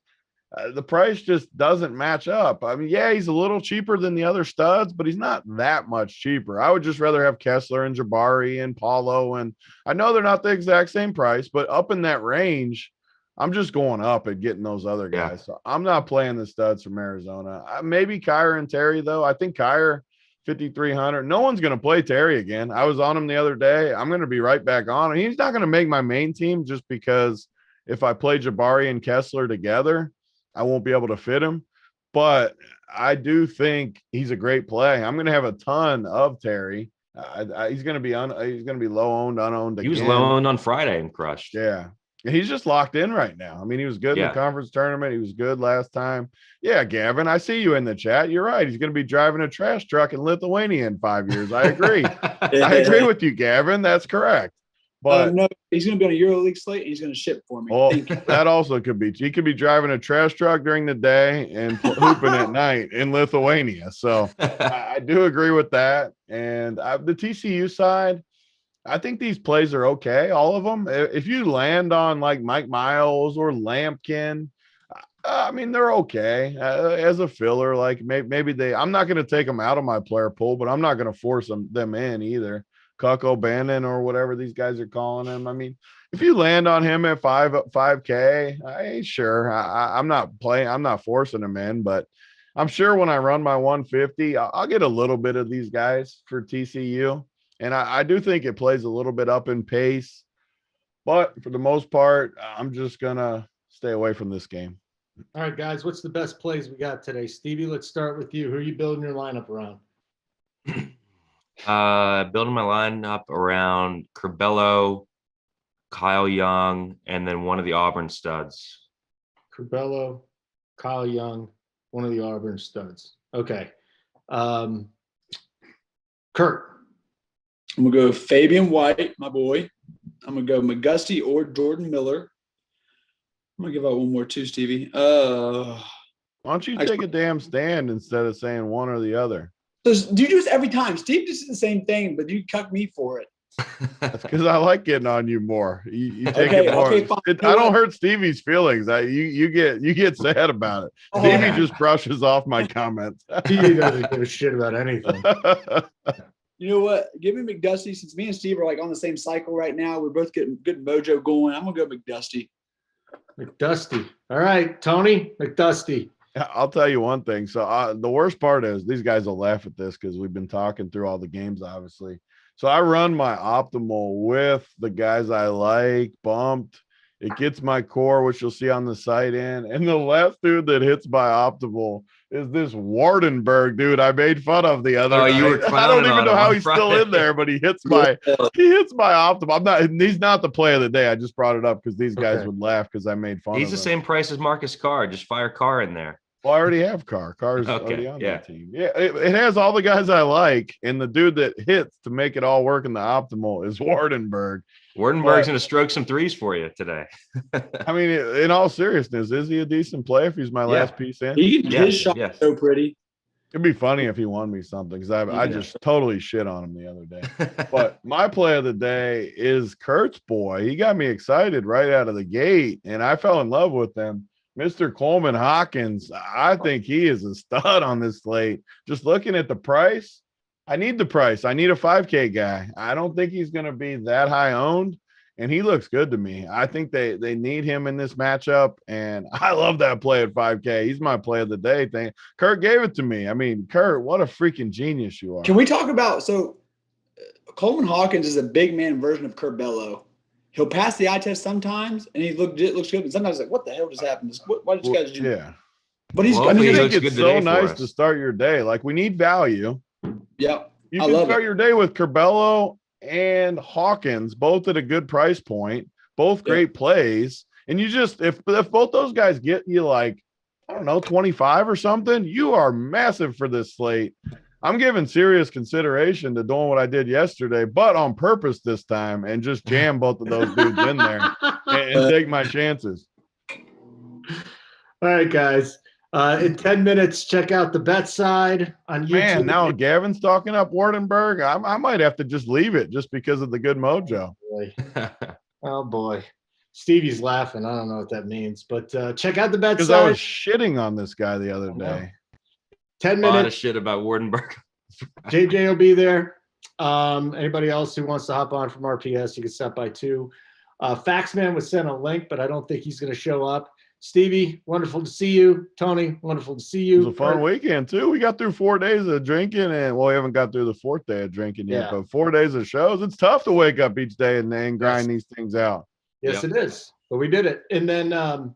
the price just doesn't match up. I mean, yeah, he's a little cheaper than the other studs, but he's not that much cheaper. I would just rather have Kessler and Jabari and Paulo. And I know they're not the exact same price, but up in that range, I'm just going up and getting those other guys. So I'm not playing the studs from Arizona. Maybe Kyre and Terry, though. I think Kyre, 5,300. No one's going to play Terry again. I was on him the other day. I'm going to be right back on him. He's not going to make my main team just because if I play Jabari and Kessler together, I won't be able to fit him. But I do think he's a great play. I'm going to have a ton of Terry. He's going to be low owned, unowned. He was again. low owned on Friday and crushed. Yeah. He's just locked in right now. I mean, he was good in the conference tournament. He was good last time. Yeah, Gavin, I see you in the chat. You're right. He's going to be driving a trash truck in Lithuania in 5 years. I agree. I agree with you, Gavin. That's correct. But no, he's going to be on a EuroLeague slate. And he's going to ship for me. Well, that also could be. He could be driving a trash truck during the day and hooping at night in Lithuania. So I do agree with that. And the TCU side, I think these plays are okay, all of them. If you land on like Mike Miles or Lampkin, I mean, they're okay as a filler. Like maybe I'm not going to take them out of my player pool, but I'm not going to force them in either. Cuck O'Bannon or whatever these guys are calling him. I mean, if you land on him at 5K, sure. I'm not playing. I'm not forcing him in, but I'm sure when I run my 150, I'll get a little bit of these guys for TCU. And I do think it plays a little bit up in pace, but for the most part, I'm just going to stay away from this game. All right, guys, what's the best plays we got today? Stevie, let's start with you. Who are you building your lineup around? Building my lineup around Curbelo, Kyle Young, and then one of the Auburn studs. Curbelo, Kyle Young, one of the Auburn studs. Okay. Kurt. I'm going to go Fabian White, my boy. I'm going to go McGusty or Jordan Miller. I'm going to give out one more too, Stevie. Why don't you take a damn stand instead of saying one or the other? So do you do this every time? Steve just did the same thing, but you cuck me for it. That's because I like getting on you more. You take Okay, it more. okay, fine. I don't hurt Stevie's feelings. You get sad about it. Oh, Stevie yeah. just brushes off my comments. He doesn't give a shit about anything. You know what? Give me McDusty. Since me and Steve are like on the same cycle right now, we're both getting good mojo going. I'm gonna go McDusty. McDusty. All right, Tony McDusty. I'll tell you one thing. So the worst part is these guys will laugh at this because we've been talking through all the games, obviously. So I run my optimal with the guys I like bumped. It gets my core, which you'll see on the site in. And the last dude that hits my optimal is this Wardenberg dude I made fun of the other night. You were I don't clowning even on know him how on he's still in Friday. there, but he hits my optimal. He's not the play of the day. I just brought it up because these guys Okay. would laugh because I made fun He's of the him. same price as Marcus Carr. Just fire Carr in there. Well, I already have Carr. Carr's Okay, already on yeah. that team. Yeah, it has all the guys I like, and the dude that hits to make it all work in the optimal is Wardenberg. Wardenberg's going to stroke some threes for you today. I mean, in all seriousness, is he a decent play if he's my last piece in? His shot yes. is so pretty. It'd be funny if he won me something because I Yeah. just totally shit on him the other day. But my play of the day is Kurt's boy. He got me excited right out of the gate, and I fell in love with him. Mr. Coleman Hawkins, I think he is a stud on this slate. Just looking at the price, I need the price. I need a 5K guy. I don't think he's going to be that high owned, and he looks good to me. I think they need him in this matchup, and I love that play at 5K. He's my play of the day thing. Kurt gave it to me. I mean, Kurt, what a freaking genius you are. Can we talk about Coleman Hawkins is a big man version of Kurt Bello. He'll pass the eye test sometimes, and he looks good. But sometimes, like, what the hell just happened? Why did you guys do? Yeah. But he's. Well, I I mean, he think looks it's good so today for nice us. to start your day. Like, we need value. yeah. You I can love start it. your day with Curbelo and Hawkins, both at a good price point, both great plays. And you just, if both those guys get you like, I don't know, 25 or something, you are massive for this slate. I'm giving serious consideration to doing what I did yesterday, but on purpose this time, and just jam both of those dudes in there and take my chances. All right, guys. In 10 minutes, check out the bet side on YouTube. Man, now Gavin's talking up Wardenberg. I might have to just leave it just because of the good mojo. Boy. Oh, boy. Stevie's laughing. I don't know what that means, but check out the bet Because I side. was shitting on this guy the other day. 10 A lot of minutes. shit about Wardenberg. JJ will be there. Anybody else who wants to hop on from RPS, you can stop by too. Faxman was sent a link, but I don't think he's going to show up. Stevie, wonderful to see you. Tony, wonderful to see It you. was a fun weekend too. We got through 4 days of drinking, and we haven't got through the 4th day of drinking yet. Yeah. But 4 days of shows, it's tough to wake up each day and grind these things out. Yes, it is. But we did it. And then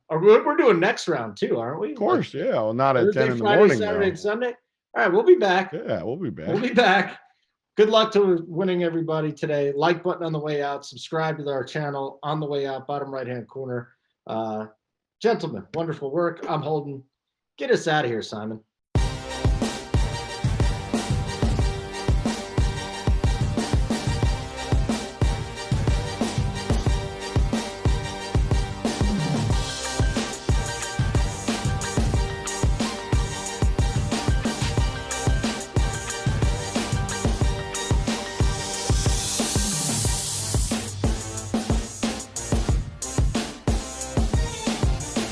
we're doing next round too, aren't we? Of course, yeah. Well, not at Thursday, 10 in the Friday, morning. Saturday, though. and Sunday. All right, we'll be back. Yeah, we'll be back. We'll be back. Good luck to winning, everybody, today. Like button on the way out. Subscribe to our channel on the way out, bottom right-hand corner. Gentlemen, wonderful work. I'm Holden. Get us out of here, Simon.